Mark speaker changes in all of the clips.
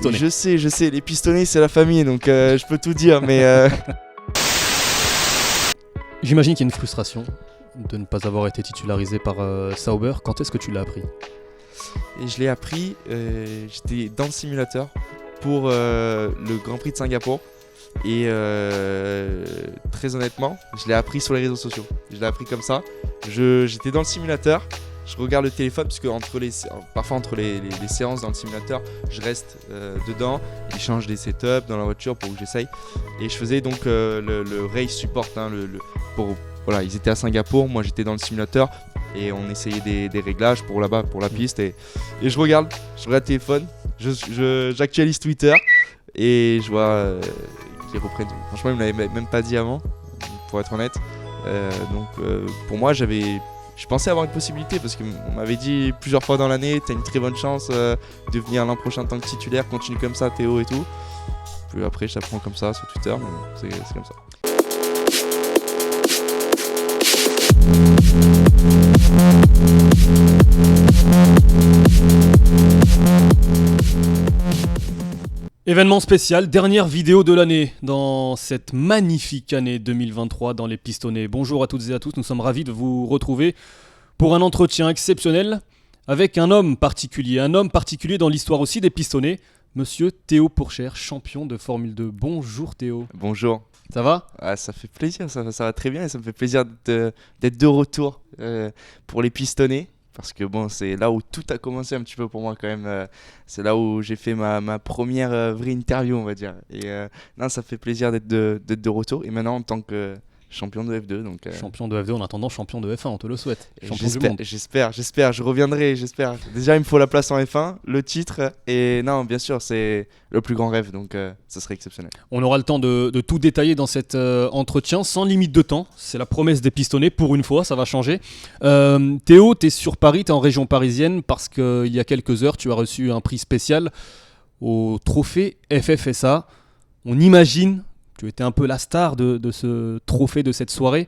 Speaker 1: Je sais, les pistonnés c'est la famille, donc je peux tout dire, mais...
Speaker 2: J'imagine qu'il y a une frustration de ne pas avoir été titularisé par Sauber. Quand est-ce que tu l'as appris ?
Speaker 1: Et je l'ai appris, j'étais dans le simulateur pour le Grand Prix de Singapour. Et très honnêtement, je l'ai appris sur les réseaux sociaux. Je l'ai appris comme ça. J'étais dans le simulateur, je regarde le téléphone, parce que parfois entre les séances dans le simulateur, je reste dedans, ils changent des setups dans la voiture pour que j'essaye. Et je faisais donc le race support, hein, voilà, ils étaient à Singapour, moi j'étais dans le simulateur et on essayait des réglages pour là-bas, pour la piste. Et je regarde le téléphone, j'actualise Twitter et je vois qu'ils reprennent. Franchement, ils ne me l'avaient même pas dit avant, pour être honnête. Pour moi, je pensais avoir une possibilité parce qu'on m'avait dit plusieurs fois dans l'année, t'as une très bonne chance de venir l'an prochain en tant que titulaire, continue comme ça Théo et tout. Puis après je t'apprends comme ça sur Twitter, mais c'est comme ça.
Speaker 2: Événement spécial, dernière vidéo de l'année dans cette magnifique année 2023 dans les pistonnés. Bonjour à toutes et à tous, nous sommes ravis de vous retrouver pour un entretien exceptionnel avec un homme particulier dans l'histoire aussi des pistonnés, monsieur Théo Pourchaire, champion de Formule 2. Bonjour Théo.
Speaker 1: Bonjour.
Speaker 2: Ça va ?
Speaker 1: Ça fait plaisir, ça va très bien et ça me fait plaisir d'être de retour pour les pistonnés. Parce que bon, c'est là où tout a commencé un petit peu pour moi quand même. C'est là où j'ai fait ma première vraie interview, on va dire. Et non, ça fait plaisir d'être de retour. Et maintenant en tant que champion de F2. Donc,
Speaker 2: champion de F2, en attendant champion de F1, on te le souhaite. Champion du monde.
Speaker 1: J'espère, je reviendrai, j'espère. Déjà, il me faut la place en F1, le titre. Et non, bien sûr, c'est le plus grand rêve, donc ça serait exceptionnel.
Speaker 2: On aura le temps de tout détailler dans cet entretien, sans limite de temps. C'est la promesse des pistonnés, pour une fois, ça va changer. Théo, tu es sur Paris, tu es en région parisienne, parce qu'il y a quelques heures, tu as reçu un prix spécial au trophée FFSA. On imagine... Tu étais un peu la star de ce trophée, de cette soirée.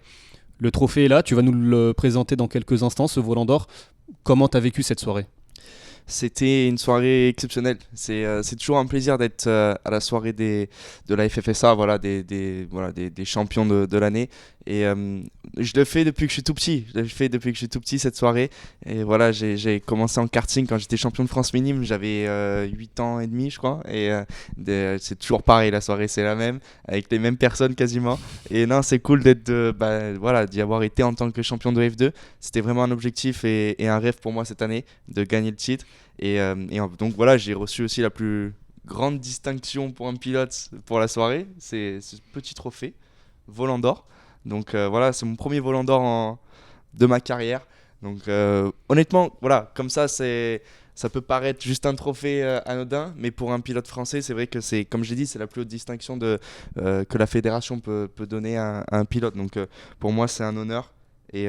Speaker 2: Le trophée est là, tu vas nous le présenter dans quelques instants, ce volant d'or. Comment tu as vécu cette soirée ?
Speaker 1: C'était une soirée exceptionnelle. C'est toujours un plaisir d'être à la soirée de la FFSA, voilà, des champions de l'année. Et je le fais depuis que je suis tout petit. Cette soirée. Et voilà, j'ai commencé en karting quand j'étais champion de France minime. J'avais 8 ans et demi, je crois. Et c'est toujours pareil, la soirée c'est la même, avec les mêmes personnes quasiment. Et non, c'est cool d'y avoir été en tant que champion de F2. C'était vraiment un objectif et un rêve pour moi cette année de gagner le titre. Et donc voilà, j'ai reçu aussi la plus grande distinction pour un pilote pour la soirée. C'est ce petit trophée, volant d'or. Donc voilà, c'est mon premier volant d'or de ma carrière. Donc honnêtement, voilà, comme ça peut paraître juste un trophée anodin, mais pour un pilote français, c'est vrai que c'est, comme j'ai dit, c'est la plus haute distinction que la fédération peut donner à un pilote. Donc pour moi, c'est un honneur. Et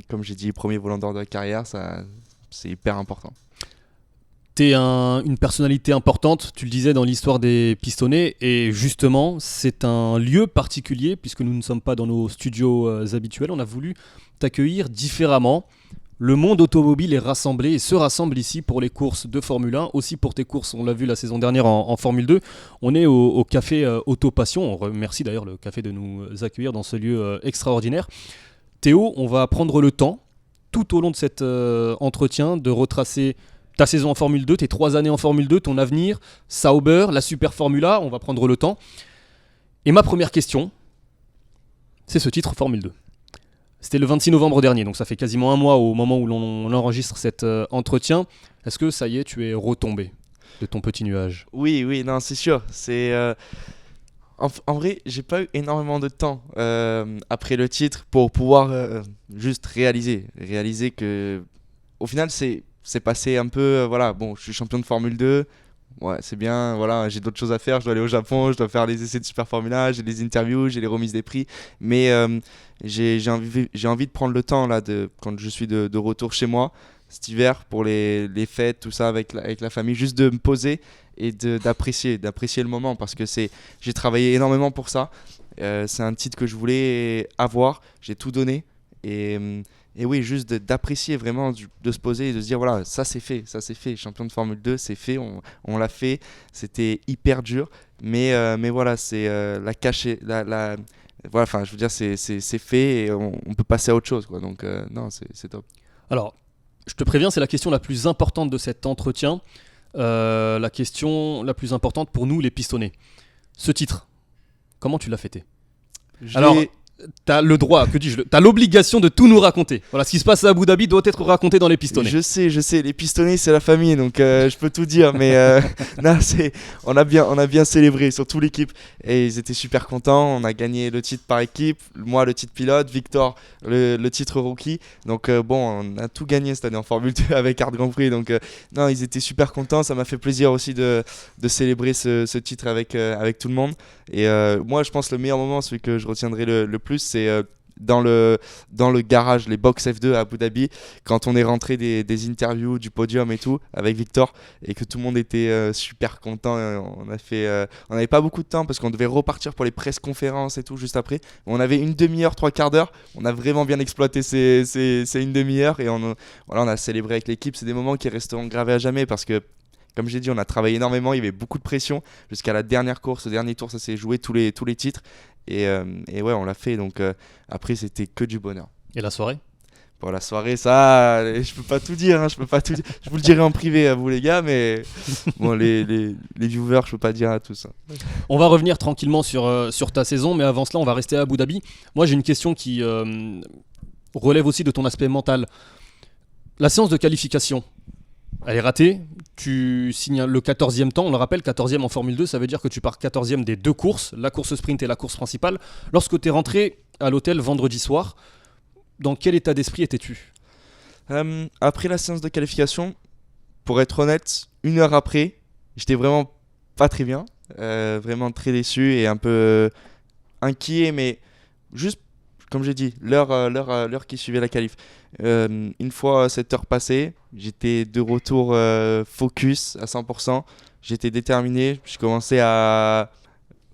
Speaker 1: comme j'ai dit, premier volant d'or de la carrière, c'est hyper important.
Speaker 2: T'es une personnalité importante, tu le disais, dans l'histoire des pistonnés, et justement, c'est un lieu particulier, puisque nous ne sommes pas dans nos studios habituels, on a voulu t'accueillir différemment. Le monde automobile est rassemblé et se rassemble ici pour les courses de Formule 1, aussi pour tes courses, on l'a vu la saison dernière en Formule 2. On est au café Autopassion, on remercie d'ailleurs le café de nous accueillir dans ce lieu extraordinaire. Théo, on va prendre le temps, tout au long de cet entretien, de retracer ta saison en Formule 2, tes 3 années en Formule 2, ton avenir, Sauber, la Super Formula, on va prendre le temps. Et ma première question, c'est ce titre Formule 2. C'était le 26 novembre dernier, donc ça fait quasiment un mois au moment où l'on enregistre cet entretien. Est-ce que ça y est, tu es retombé de ton petit nuage ?
Speaker 1: Oui, non, c'est sûr. En vrai, j'ai pas eu énormément de temps après le titre pour pouvoir juste réaliser que, au final, c'est passé un peu, voilà, bon, je suis champion de Formule 2, ouais, c'est bien, voilà, j'ai d'autres choses à faire, je dois aller au Japon, je dois faire les essais de Super Formula, j'ai les interviews, j'ai les remises des prix, mais j'ai envie de prendre le temps, là, quand je suis de retour chez moi, cet hiver, pour les fêtes, tout ça, avec la famille, juste de me poser et d'apprécier le moment, parce que j'ai travaillé énormément pour ça, c'est un titre que je voulais avoir, j'ai tout donné, et et oui, juste d'apprécier vraiment, de se poser et de se dire voilà, ça c'est fait, champion de Formule 2, c'est fait, on l'a fait, c'était hyper dur, mais voilà, c'est la cachée, voilà, enfin, je veux dire, c'est fait et on peut passer à autre chose, quoi. Donc, non, c'est top.
Speaker 2: Alors, je te préviens, c'est la question la plus importante de cet entretien. La question la plus importante pour nous, les pistonnés. Ce titre, comment tu l'as fêté ? Alors, t'as le droit, que dis-je, t'as l'obligation de tout nous raconter. Voilà, ce qui se passe à Abu Dhabi doit être raconté dans les pistonnés.
Speaker 1: Je sais, les pistonnés c'est la famille, donc je peux tout dire, mais non, on a bien célébré, surtout l'équipe, et ils étaient super contents. On a gagné le titre par équipe, moi le titre pilote, Victor le titre rookie, donc bon, on a tout gagné cette année en Formule 2 avec Art Grand Prix, donc non, ils étaient super contents. Ça m'a fait plaisir aussi de célébrer ce titre avec tout le monde, et moi je pense le meilleur moment, celui que je retiendrai le plus, c'est dans le garage, les box F2 à Abu Dhabi, quand on est rentré des interviews, du podium et tout, avec Victor, et que tout le monde était super content. On n'avait pas beaucoup de temps parce qu'on devait repartir pour les press-conférences et tout juste après. On avait une demi-heure, trois quarts d'heure. On a vraiment bien exploité ces une demi-heure, et voilà, on a célébré avec l'équipe. C'est des moments qui resteront gravés à jamais parce que, comme j'ai dit, on a travaillé énormément, il y avait beaucoup de pression jusqu'à la dernière course, au dernier tour, ça s'est joué tous les titres, et ouais, on l'a fait, donc après c'était que du bonheur.
Speaker 2: Et la soirée ?
Speaker 1: Pour la soirée, ça, je peux pas tout dire, je vous le dirai en privé à vous les gars, mais bon, les viewers, je peux pas dire à tous.
Speaker 2: On va revenir tranquillement sur ta saison, mais avant cela, on va rester à Abu Dhabi. Moi, j'ai une question qui relève aussi de ton aspect mental. La séance de qualification, elle est ratée, tu signes le 14e temps, on le rappelle, 14e en Formule 2, ça veut dire que tu pars 14e des deux courses, la course sprint et la course principale. Lorsque tu es rentré à l'hôtel vendredi soir, dans quel état d'esprit étais-tu ?
Speaker 1: Après la séance de qualification, pour être honnête, une heure après, j'étais vraiment pas très bien, vraiment très déçu et un peu inquiet, mais juste, comme j'ai dit, l'heure qui suivait la qualif. Une fois cette heure passée, j'étais de retour focus à 100%. J'étais déterminé, je commençais à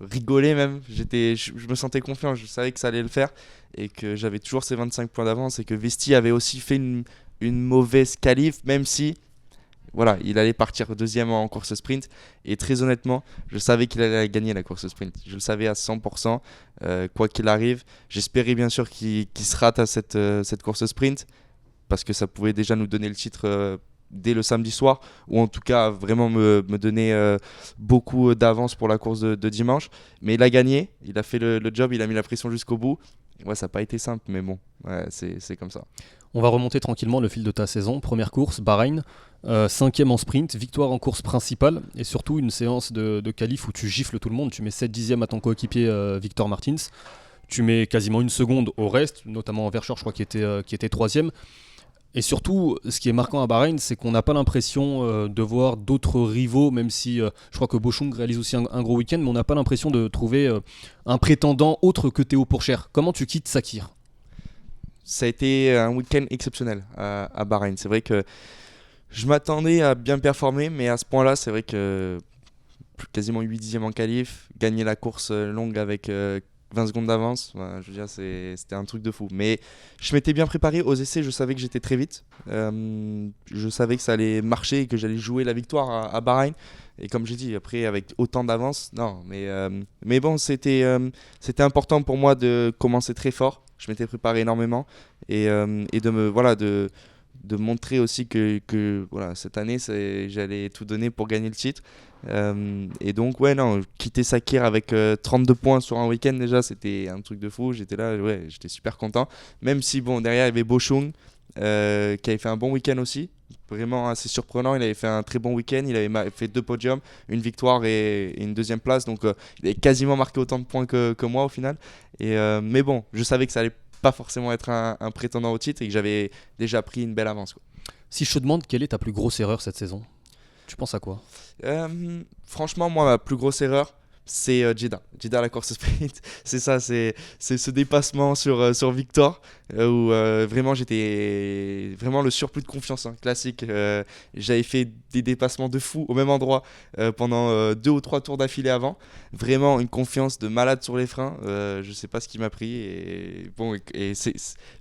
Speaker 1: rigoler même. Je me sentais confiant, je savais que ça allait le faire et que j'avais toujours ces 25 points d'avance et que Vesti avait aussi fait une mauvaise qualif, même si voilà, il allait partir deuxième en course sprint, et très honnêtement, je savais qu'il allait gagner la course sprint. Je le savais à 100%, quoi qu'il arrive. J'espérais bien sûr qu'il se rate à cette course sprint, parce que ça pouvait déjà nous donner le titre dès le samedi soir, ou en tout cas vraiment me donner beaucoup d'avance pour la course de dimanche. Mais il a gagné, il a fait le job, il a mis la pression jusqu'au bout. Ouais, ça n'a pas été simple, mais bon, ouais, c'est comme ça.
Speaker 2: On va remonter tranquillement le fil de ta saison. Première course, Bahreïn, 5e en sprint, victoire en course principale, et surtout une séance de qualif où tu gifles tout le monde. Tu mets 7 dixièmes à ton coéquipier Victor Martins. Tu mets quasiment une seconde au reste, notamment en Verschoor, je crois, qui était 3e. Et surtout, ce qui est marquant à Bahreïn, c'est qu'on n'a pas l'impression de voir d'autres rivaux, même si je crois que Boschung réalise aussi un gros week-end, mais on n'a pas l'impression de trouver un prétendant autre que Théo Pourchaire. Comment tu quittes Sakhir ?
Speaker 1: Ça a été un week-end exceptionnel à Bahreïn. C'est vrai que je m'attendais à bien performer, mais à ce point-là, c'est vrai que quasiment 8 dixièmes en qualif, gagner la course longue avec 20 secondes d'avance, je veux dire, c'était un truc de fou. Mais je m'étais bien préparé aux essais, je savais que j'étais très vite. Je savais que ça allait marcher et que j'allais jouer la victoire à Bahreïn. Et comme j'ai dit, après, avec autant d'avance, non. Mais bon, c'était important pour moi de commencer très fort. Je m'étais préparé énormément et de montrer aussi que voilà, cette année, j'allais tout donner pour gagner le titre. Et donc, ouais, non, quitter Sakhir avec 32 points sur un week-end, déjà, c'était un truc de fou. J'étais là, ouais, j'étais super content. Même si, bon, derrière, il y avait Boschung qui avait fait un bon week-end aussi. Vraiment assez surprenant. Il avait fait un très bon week-end. Il avait fait 2 podiums, une victoire et une deuxième place. Donc, il avait quasiment marqué autant de points que moi au final. Mais bon, je savais que ça allait pas forcément être un prétendant au titre et que j'avais déjà pris une belle avance, quoi.
Speaker 2: Si je te demande quelle est ta plus grosse erreur cette saison, tu penses à quoi ?
Speaker 1: Franchement, moi, ma plus grosse erreur, c'est Jeddah la course sprint. C'est ça, c'est ce dépassement sur Victor, où vraiment j'étais vraiment le surplus de confiance, hein, classique. J'avais fait des dépassements de fou au même endroit pendant 2 ou 3 tours d'affilée avant. Vraiment une confiance de malade sur les freins. Je sais pas ce qui m'a pris. Et bon,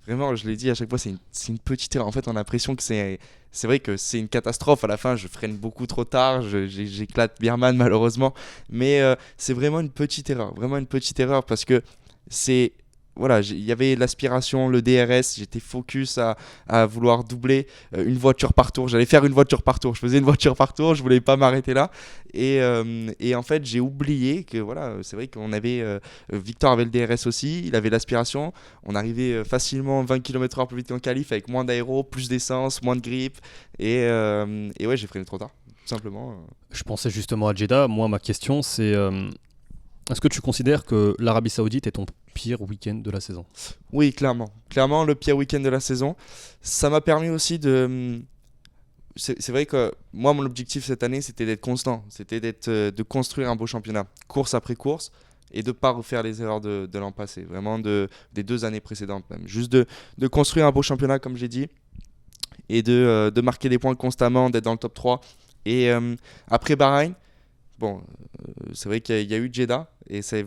Speaker 1: vraiment, je l'ai dit à chaque fois, c'est une petite erreur. En fait, on a l'impression que c'est vrai que c'est une catastrophe. À la fin, je freine beaucoup trop tard. J'éclate Biermann, malheureusement. Mais c'est vraiment une petite erreur. Vraiment une petite erreur parce que c'est. Voilà, il y avait l'aspiration, le DRS, j'étais focus à vouloir doubler une voiture par tour. J'allais faire une voiture par tour. Je faisais une voiture par tour, je voulais pas m'arrêter là. Et en fait, j'ai oublié que voilà, c'est vrai qu'on avait. Victor avait le DRS aussi, il avait l'aspiration. On arrivait facilement 20 km/h plus vite qu'en qualif avec moins d'aéro, plus d'essence, moins de grip. Et ouais, j'ai freiné trop tard, tout simplement.
Speaker 2: Je pensais justement à Jeddah. Moi, ma question, c'est est-ce que tu considères que l'Arabie Saoudite est ton pire week-end de la saison ?
Speaker 1: Oui, clairement. Clairement, le pire week-end de la saison. Ça m'a permis aussi de. C'est vrai que moi, mon objectif cette année, c'était d'être constant. C'était de construire un beau championnat, course après course, et de ne pas refaire les erreurs de l'an passé. Vraiment des 2 années précédentes même. Juste de construire un beau championnat, comme j'ai dit, et de marquer des points constamment, d'être dans le top 3. Et après Bahreïn, bon, c'est vrai qu'il y a eu Jeddah et c'était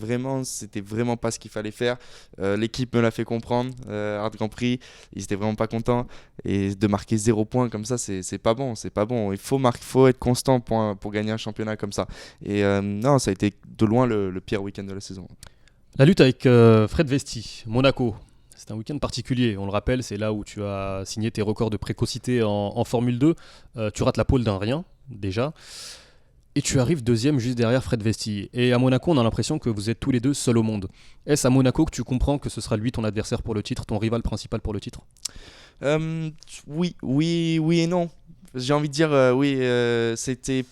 Speaker 1: vraiment pas ce qu'il fallait faire. L'équipe me l'a fait comprendre. Hard Grand Prix, ils étaient vraiment pas contents et de marquer 0 points comme ça, c'est pas bon, c'est pas bon. Il faut être constant pour gagner un championnat comme ça. Et non, ça a été de loin le pire week-end de la saison.
Speaker 2: La lutte avec Fred Vesti, Monaco. C'est un week-end particulier, on le rappelle, c'est là où tu as signé tes records de précocité en Formule 2. Tu rates la pole d'un rien, déjà. Et tu arrives deuxième juste derrière Fred Vesti. Et à Monaco, on a l'impression que vous êtes tous les deux seuls au monde. Est-ce à Monaco que tu comprends que ce sera lui ton adversaire pour le titre, ton rival principal pour le titre ?
Speaker 1: Oui et non. J'ai envie de dire oui, c'était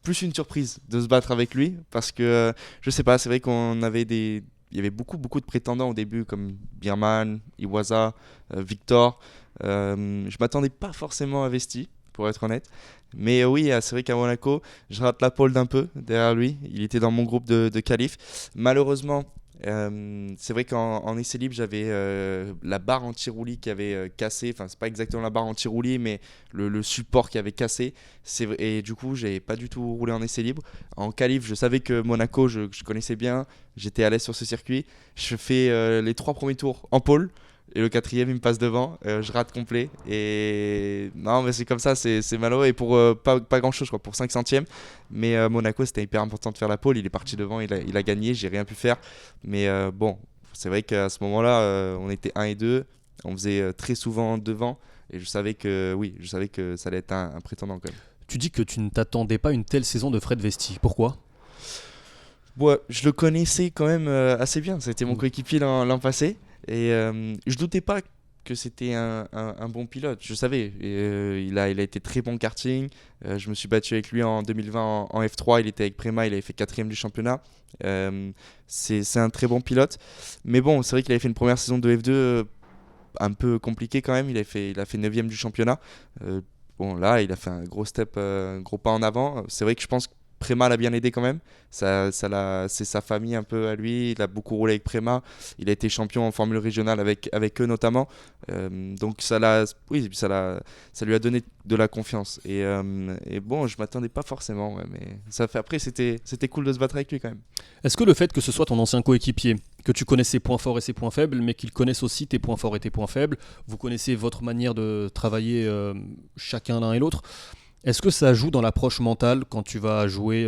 Speaker 1: plus une surprise de se battre avec lui parce que je sais pas, c'est vrai il y avait beaucoup de prétendants au début comme Biermann, Iwasa, Victor. Je m'attendais pas forcément à Vesti, pour être honnête. Mais oui, c'est vrai qu'à Monaco, je rate la pole d'un peu derrière lui. Il était dans mon groupe de qualif. Malheureusement, c'est vrai qu'en essai libre, j'avais la barre anti-roulis qui avait cassé. Enfin, c'est pas exactement la barre anti-roulis, mais le support qui avait cassé. Et du coup, j'avais pas du tout roulé en essai libre. En qualif, je savais que Monaco, je connaissais bien. J'étais à l'aise sur ce circuit. Je fais les 3 premiers tours en pole. Et le 4e, il me passe devant, je rate complet. Et non, mais c'est comme ça, c'est malheureux. Et pour pas grand chose, quoi, pour 5 centièmes. Mais Monaco, c'était hyper important de faire la pole. Il est parti devant, il a gagné, j'ai rien pu faire. Mais bon, c'est vrai qu'à ce moment-là, on était 1 et 2. On faisait très souvent devant. Et je savais que ça allait être un prétendant quand même.
Speaker 2: Tu dis que tu ne t'attendais pas à une telle saison de Fred Vesti. Pourquoi ?
Speaker 1: Ouais, je le connaissais quand même assez bien. C'était mon coéquipier l'an passé. Et je doutais pas que c'était un bon pilote. Je savais. Il a été très bon karting. Je me suis battu avec lui en 2020 en F3. Il était avec Prema. Il avait fait 4e du championnat. C'est un très bon pilote. Mais bon, c'est vrai qu'il avait fait une première saison de F2 un peu compliquée quand même. Il a fait 9e du championnat. Bon, là, il a fait un gros step, un gros pas en avant. C'est vrai que je pense que Prema l'a bien aidé quand même. C'est sa famille un peu à lui. Il a beaucoup roulé avec Prema. Il a été champion en formule régionale avec eux notamment. Donc ça lui a donné de la confiance. Et bon, je m'attendais pas forcément. Ouais, mais après, c'était cool de se battre avec lui quand même.
Speaker 2: Est-ce que le fait que ce soit ton ancien coéquipier, que tu connais ses points forts et ses points faibles, mais qu'il connaisse aussi tes points forts et tes points faibles, vous connaissez votre manière de travailler chacun l'un et l'autre, est-ce que ça joue dans l'approche mentale quand tu vas jouer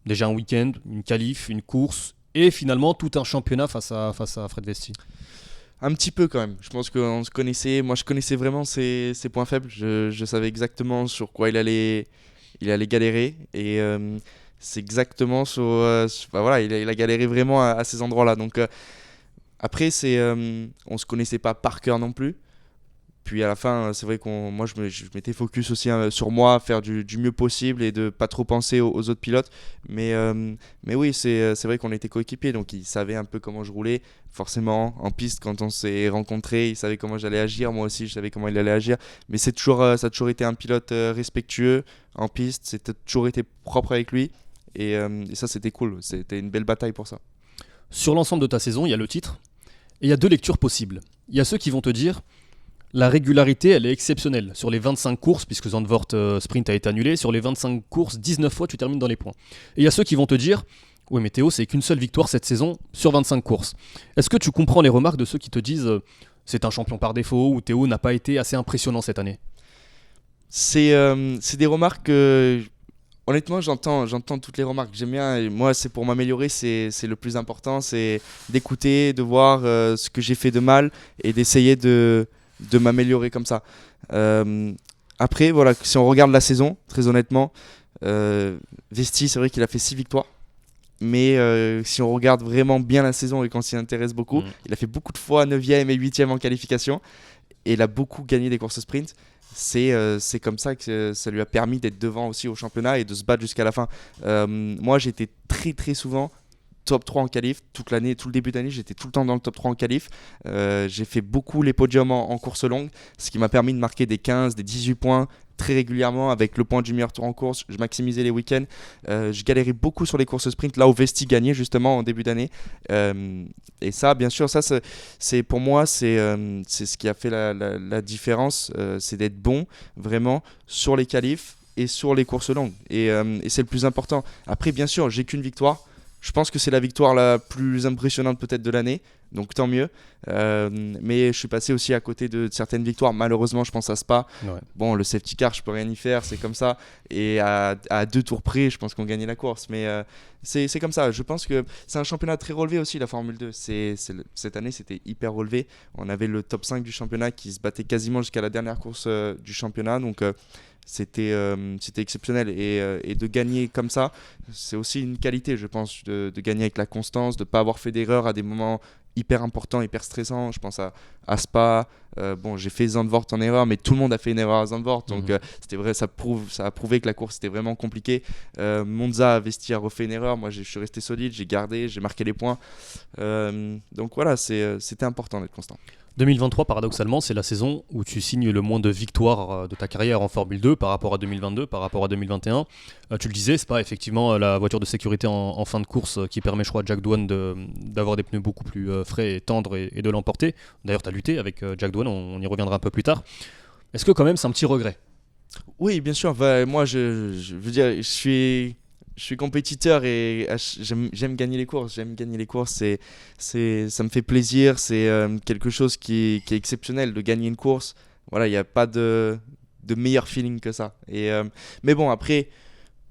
Speaker 2: déjà un week-end, une qualif, une course et finalement tout un championnat face à Fred Vesti ?
Speaker 1: Un petit peu quand même. Je pense qu'on se connaissait. Moi, je connaissais vraiment ses points faibles. Je savais exactement sur quoi il allait galérer. Et c'est exactement voilà, il a galéré vraiment à ces endroits-là. Donc après, on se connaissait pas par cœur non plus. Puis à la fin, c'est vrai moi je m'étais focus aussi sur moi, faire du mieux possible et de pas trop penser aux autres pilotes. Mais oui, c'est vrai qu'on était coéquipiers, donc il savait un peu comment je roulais. Forcément, en piste, quand on s'est rencontrés, il savait comment j'allais agir. Moi aussi, je savais comment il allait agir. Mais ça a toujours été un pilote respectueux en piste. C'était toujours été propre avec lui. et ça c'était cool, c'était une belle bataille pour ça.
Speaker 2: Sur l'ensemble de ta saison, il y a le titre et il y a deux lectures possibles. Il y a ceux qui vont te dire la régularité, elle est exceptionnelle. Sur les 25 courses, puisque Zandvoort Sprint a été annulé, sur les 25 courses, 19 fois tu termines dans les points. Et il y a ceux qui vont te dire oui, mais Théo, c'est qu'une seule victoire cette saison sur 25 courses. Est-ce que tu comprends les remarques de ceux qui te disent c'est un champion par défaut ou Théo n'a pas été assez impressionnant cette année?
Speaker 1: C'est des remarques que, honnêtement, j'entends toutes les remarques. J'aime bien, et moi, c'est pour m'améliorer, c'est le plus important, c'est d'écouter, de voir ce que j'ai fait de mal et d'essayer de m'améliorer comme ça. Après, voilà, si on regarde la saison, très honnêtement, Vesti, c'est vrai qu'il a fait 6 victoires. Mais si on regarde vraiment bien la saison et qu'on s'y intéresse beaucoup, il a fait beaucoup de fois 9e et 8e en qualification. Et il a beaucoup gagné des courses sprint. C'est comme ça que ça lui a permis d'être devant aussi au championnat et de se battre jusqu'à la fin. Moi, j'étais très très souvent top 3 en qualif toute l'année, tout le début d'année, j'étais tout le temps dans le top 3 en qualif. J'ai fait beaucoup les podiums en course longue, ce qui m'a permis de marquer des 15, des 18 points très régulièrement avec le point du meilleur tour en course. Je maximisais les week-ends. Je galérais beaucoup sur les courses sprint, là où Vesti gagnait justement en début d'année. Et ça, bien sûr, ça, c'est pour moi, c'est ce qui a fait la différence, c'est d'être bon vraiment sur les qualifs et sur les courses longues. Et c'est le plus important. Après, bien sûr, j'ai qu'une victoire. Je pense que c'est la victoire la plus impressionnante peut-être de l'année, donc tant mieux. Mais je suis passé aussi à côté de certaines victoires. Malheureusement, je pense à Spa. Ouais. Bon, le safety car, je peux rien y faire, c'est comme ça. Et à 2 tours près, je pense qu'on gagnait la course. Mais c'est comme ça. Je pense que c'est un championnat très relevé aussi, la Formule 2. Cette année, c'était hyper relevé. On avait le top 5 du championnat qui se battait quasiment jusqu'à la dernière course du championnat. Donc c'était exceptionnel et de gagner comme ça, c'est aussi une qualité, je pense, de gagner avec la constance, de ne pas avoir fait d'erreur à des moments hyper importants, hyper stressants. Je pense à Spa, bon, j'ai fait Zandvoort en erreur, mais tout le monde a fait une erreur à Zandvoort, donc c'était vrai, ça a prouvé que la course était vraiment compliquée. Monza, Vesti a refait une erreur, moi je suis resté solide, j'ai gardé, j'ai marqué les points, donc voilà, c'était important d'être constant.
Speaker 2: 2023, paradoxalement, c'est la saison où tu signes le moins de victoires de ta carrière en Formule 2 par rapport à 2022, par rapport à 2021. Tu le disais, c'est pas effectivement la voiture de sécurité en fin de course qui permet, je crois, à Jack Doohan d'avoir des pneus beaucoup plus frais et tendres et de l'emporter. D'ailleurs, tu as lutté avec Jack Doohan, on y reviendra un peu plus tard. Est-ce que quand même c'est un petit regret?
Speaker 1: Oui, bien sûr. Moi, je veux dire, je suis compétiteur et j'aime gagner les courses. Ça me fait plaisir. C'est quelque chose qui est exceptionnel de gagner une course. Voilà, il n'y a pas de meilleur feeling que ça. Mais bon, après,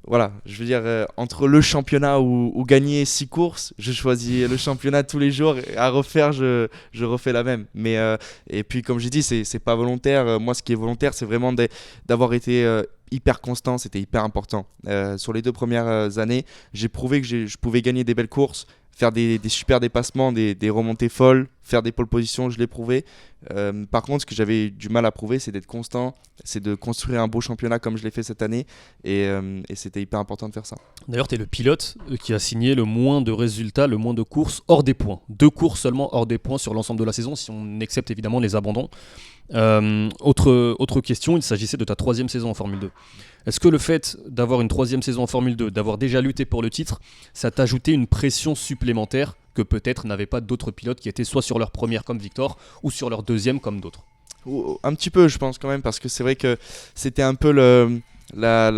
Speaker 1: voilà, je veux dire, entre le championnat ou gagner 6 courses, je choisis le championnat tous les jours. À refaire, je refais la même. Mais, et puis, comme j'ai dit, c'est pas volontaire. Moi, ce qui est volontaire, c'est vraiment d'avoir été hyper constant. C'était hyper important. Sur les 2 premières années, j'ai prouvé que je pouvais gagner des belles courses, faire des super dépassements, des remontées folles, faire des pole positions, je l'ai prouvé. Par contre, ce que j'avais du mal à prouver, c'est d'être constant, c'est de construire un beau championnat comme je l'ai fait cette année. Et c'était hyper important de faire ça.
Speaker 2: D'ailleurs, tu es le pilote qui a signé le moins de résultats, le moins de courses hors des points. 2 courses seulement hors des points sur l'ensemble de la saison, si on accepte évidemment les abandons. Autre question, il s'agissait de ta 3e saison en Formule 2. Est-ce que le fait d'avoir une 3e saison en Formule 2, d'avoir déjà lutté pour le titre, ça t'a ajouté une pression supplémentaire que peut-être n'avaient pas d'autres pilotes qui étaient soit sur leur première comme Victor ou sur leur 2e comme d'autres?
Speaker 1: Un petit peu, je pense quand même, parce que c'est vrai que c'était un peu pas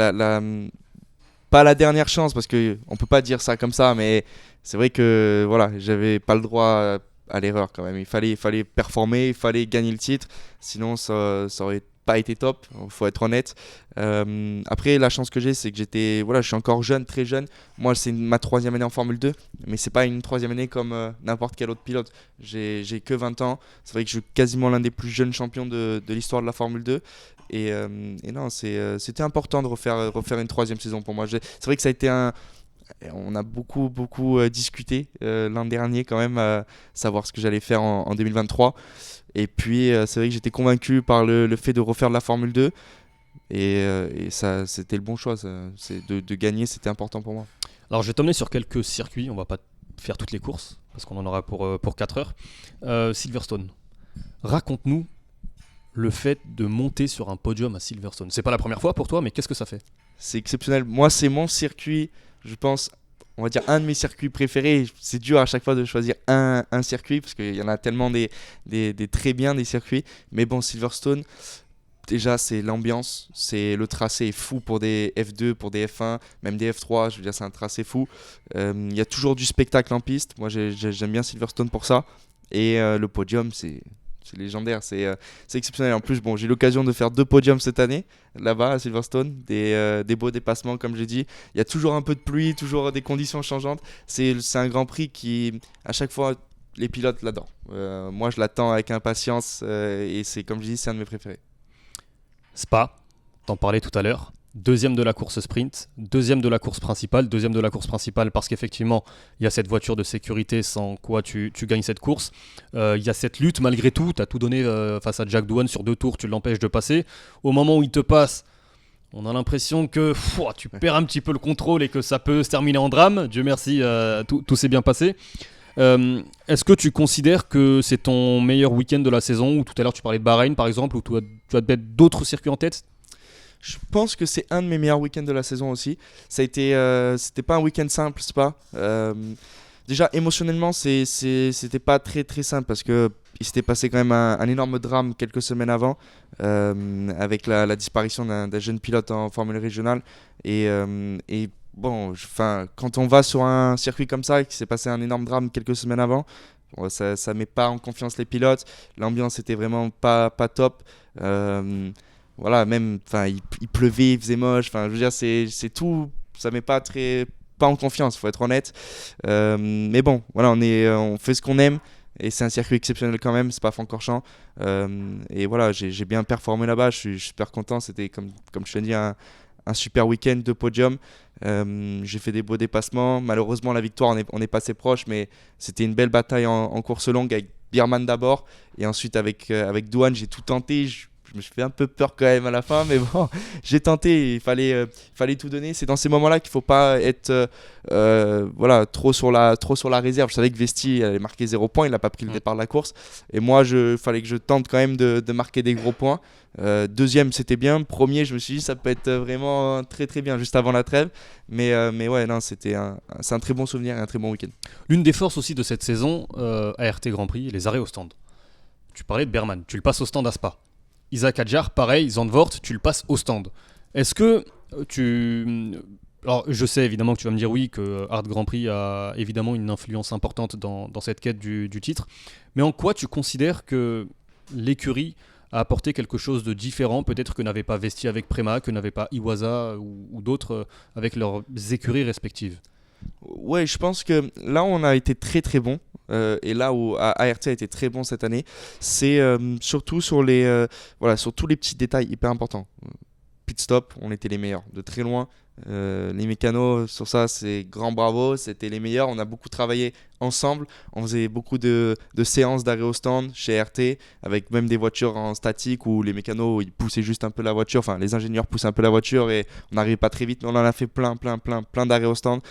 Speaker 1: la dernière chance, parce qu'on peut pas dire ça comme ça, mais c'est vrai que voilà, j'avais pas le droit à l'erreur quand même. Il fallait performer, il fallait gagner le titre, sinon ça aurait pas été top, il faut être honnête. Après, la chance que j'ai, c'est que je suis encore jeune, très jeune. Moi, c'est ma 3e année en Formule 2, mais c'est pas une 3e année comme n'importe quel autre pilote. J'ai que 20 ans, c'est vrai que je suis quasiment l'un des plus jeunes champions de l'histoire de la Formule 2. Et non, c'était important de refaire une 3e saison pour moi. C'est vrai que ça a été on a beaucoup discuté l'an dernier quand même, savoir ce que j'allais faire en 2023. Et puis c'est vrai que j'étais convaincu par le fait de refaire de la Formule 2. Et ça, c'était le bon choix. De gagner, c'était important pour moi.
Speaker 2: Alors je vais t'emmener sur quelques circuits. On va pas faire toutes les courses parce qu'on en aura pour 4 heures. Silverstone. Raconte-nous le fait de monter sur un podium à Silverstone. C'est pas la première fois pour toi, mais qu'est-ce que ça fait?
Speaker 1: c'est exceptionnel. Moi, c'est mon circuit, je pense, on va dire un de mes circuits préférés. C'est dur à chaque fois de choisir un circuit parce qu'il y en a tellement des très bien des circuits. Mais bon, Silverstone, déjà, c'est l'ambiance, le tracé est fou pour des F2, pour des F1, même des F3. Je veux dire, c'est un tracé fou. Il y a toujours du spectacle en piste. Moi, j'aime bien Silverstone pour ça. Et le podium, c'est légendaire, c'est exceptionnel. En plus, bon, j'ai eu l'occasion de faire 2 podiums cette année, là-bas à Silverstone, des beaux dépassements, comme j'ai dit. Il y a toujours un peu de pluie, toujours des conditions changeantes. C'est un Grand Prix qui, à chaque fois, les pilotes l'adorent. Moi, je l'attends avec impatience et c'est, comme je dis, c'est un de mes préférés.
Speaker 2: Spa, t'en parlais tout à l'heure. Deuxième de la course sprint, deuxième de la course principale parce qu'effectivement, il y a cette voiture de sécurité sans quoi tu gagnes cette course. Il y a cette lutte malgré tout, tu as tout donné face à Jack Doohan sur 2 tours, tu l'empêches de passer. Au moment où il te passe, on a l'impression que tu perds un petit peu le contrôle et que ça peut se terminer en drame. Dieu merci, tout s'est bien passé. Est-ce que tu considères que c'est ton meilleur week-end de la saison, ou tout à l'heure tu parlais de Bahreïn par exemple, ou tu as peut-être d'autres circuits en tête?
Speaker 1: Je pense que c'est un de mes meilleurs week-ends de la saison aussi. Ça a été, c'était pas un week-end simple, c'est pas. Déjà émotionnellement, c'était pas très très simple parce que il s'était passé quand même un énorme drame quelques semaines avant avec la disparition d'un jeune pilote en Formule régionale et bon, quand on va sur un circuit comme ça et qu'il s'est passé un énorme drame quelques semaines avant, bon, ça met pas en confiance les pilotes. L'ambiance était vraiment pas top. Voilà, même, il pleuvait, il faisait moche. Je veux dire, c'est tout. Ça met pas en confiance, faut être honnête. Mais bon, voilà, on fait ce qu'on aime. Et c'est un circuit exceptionnel quand même, c'est pas Francorchamps. Et voilà, j'ai bien performé là-bas, je suis super content. C'était, comme je te l'ai dit, un super week-end de podium. J'ai fait des beaux dépassements. Malheureusement, la victoire, on est passé proche, mais c'était une belle bataille en course longue avec Biermann d'abord. Et ensuite, avec Doohan, j'ai tout tenté. Je me suis fait un peu peur quand même à la fin, mais bon, j'ai tenté, il fallait tout donner. C'est dans ces moments-là qu'il ne faut pas être trop sur la réserve. Je savais que Vesti allait marquer 0 points, il n'a pas pris le départ de la course. Et moi, fallait que je tente quand même de marquer des gros points. Deuxième, c'était bien. Premier, je me suis dit, ça peut être vraiment très très bien, juste avant la trêve. Mais ouais, non, c'est un très bon souvenir et un très bon week-end.
Speaker 2: L'une des forces aussi de cette saison, ART Grand Prix, les arrêts au stand. Tu parlais de Berman, tu le passes au stand à Spa. Isaac Hadjar, pareil, Zandvoort, tu le passes au stand. Est-ce que Alors, je sais évidemment que tu vas me dire oui, que Art Grand Prix a évidemment une influence importante dans cette quête du titre. Mais en quoi tu considères que l'écurie a apporté quelque chose de différent, peut-être que n'avait pas Vesti avec Prema, que n'avait pas Iwasa ou d'autres avec leurs écuries respectives?
Speaker 1: Ouais, je pense que là on a été très très bon et là où ART a été très bon cette année, c'est surtout sur sur tous les petits détails hyper importants. Pit stop, on était les meilleurs de très loin. Les mécanos sur ça, c'est grand bravo, c'était les meilleurs. On a beaucoup travaillé ensemble, on faisait beaucoup de séances d'arrêt au stand chez RT avec même des voitures en statique où les mécanos ils poussaient juste un peu la voiture, enfin les ingénieurs poussaient un peu la voiture et on n'arrivait pas très vite, mais on en a fait plein d'arrêts au stand.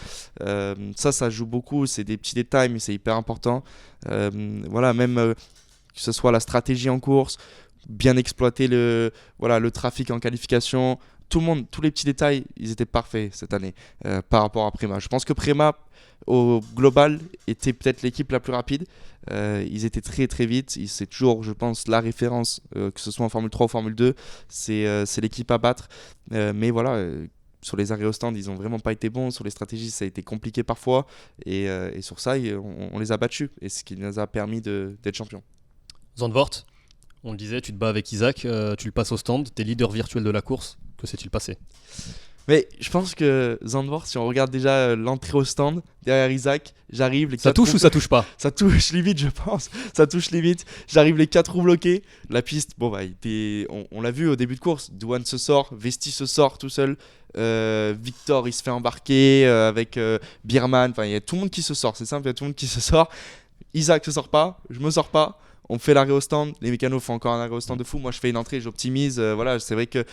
Speaker 1: Ça joue beaucoup, c'est des petits détails mais c'est hyper important. Voilà, même que ce soit la stratégie en course, bien exploiter le trafic en qualification, tous les petits détails, ils étaient parfaits cette année par rapport à Prema. Je pense que Prema, au global, était peut-être l'équipe la plus rapide. Ils étaient très très vite. C'est toujours, je pense, la référence, que ce soit en Formule 3 ou Formule 2. C'est l'équipe à battre. Mais voilà, sur les arrêts au stand, ils n'ont vraiment pas été bons. Sur les stratégies, ça a été compliqué parfois. Et sur ça, on les a battus. Et ce qui nous a permis d'être champions.
Speaker 2: Zandvoort, on le disait, tu te bats avec Isaac, tu le passes au stand, t'es leader virtuel de la course. Que s'est-il passé?
Speaker 1: Mais je pense que Zandvoort, si on regarde déjà l'entrée au stand, derrière Isaac, j'arrive.
Speaker 2: Ça touche ou ça touche pas?
Speaker 1: Ça touche limite, je pense. Ça touche limite. J'arrive les 4 roues bloquées. La piste, bon, on l'a vu au début de course. Doohan se sort, Vesti se sort tout seul. Victor, il se fait embarquer avec Biermann. Enfin, il y a tout le monde qui se sort. C'est simple, il y a tout le monde qui se sort. Isaac se sort pas, je me sors pas. On fait l'arrêt au stand, les mécanos font encore un arrêt au stand de fou. Moi, je fais une entrée, j'optimise. Voilà, c'est vrai que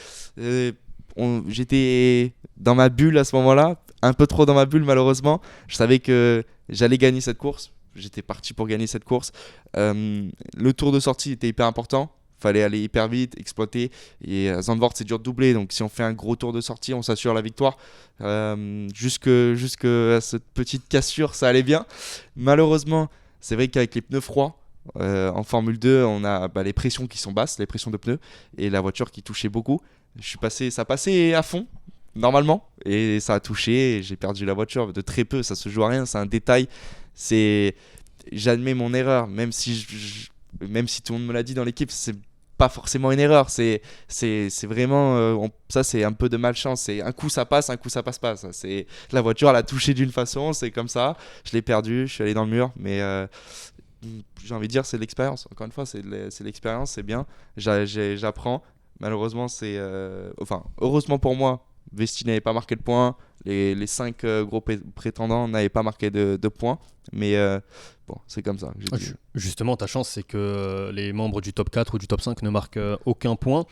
Speaker 1: j'étais dans ma bulle à ce moment-là, un peu trop dans ma bulle malheureusement. Je savais que j'allais gagner cette course. J'étais parti pour gagner cette course. Le tour de sortie était hyper important. fallait aller hyper vite, exploiter. Et à Zandvoort, c'est dur de doubler. Donc si on fait un gros tour de sortie, on s'assure la victoire. Jusque à cette petite cassure, ça allait bien. Malheureusement, c'est vrai qu'avec les pneus froids, en Formule 2, on a les pressions qui sont basses, les pressions de pneus, et la voiture qui touchait beaucoup. Ça passait à fond, normalement, et ça a touché, et j'ai perdu la voiture de très peu. Ça se joue à rien, c'est un détail. J'admets mon erreur, même si tout le monde me l'a dit dans l'équipe, c'est pas forcément une erreur. C'est vraiment, ça c'est un peu de malchance. C'est un coup ça passe, un coup ça passe pas. La voiture, elle a touché d'une façon, c'est comme ça. Je l'ai perdu, je suis allé dans le mur, mais j'ai envie de dire c'est de l'expérience. Encore une fois, c'est l'expérience, c'est bien. J'apprends. Malheureusement, heureusement pour moi, Vesti n'avait pas marqué de points. Les 5 gros prétendants n'avaient pas marqué de points. Mais bon, c'est comme ça.
Speaker 2: Justement, ta chance, c'est que les membres du top 4 ou du top 5 ne marquent aucun point.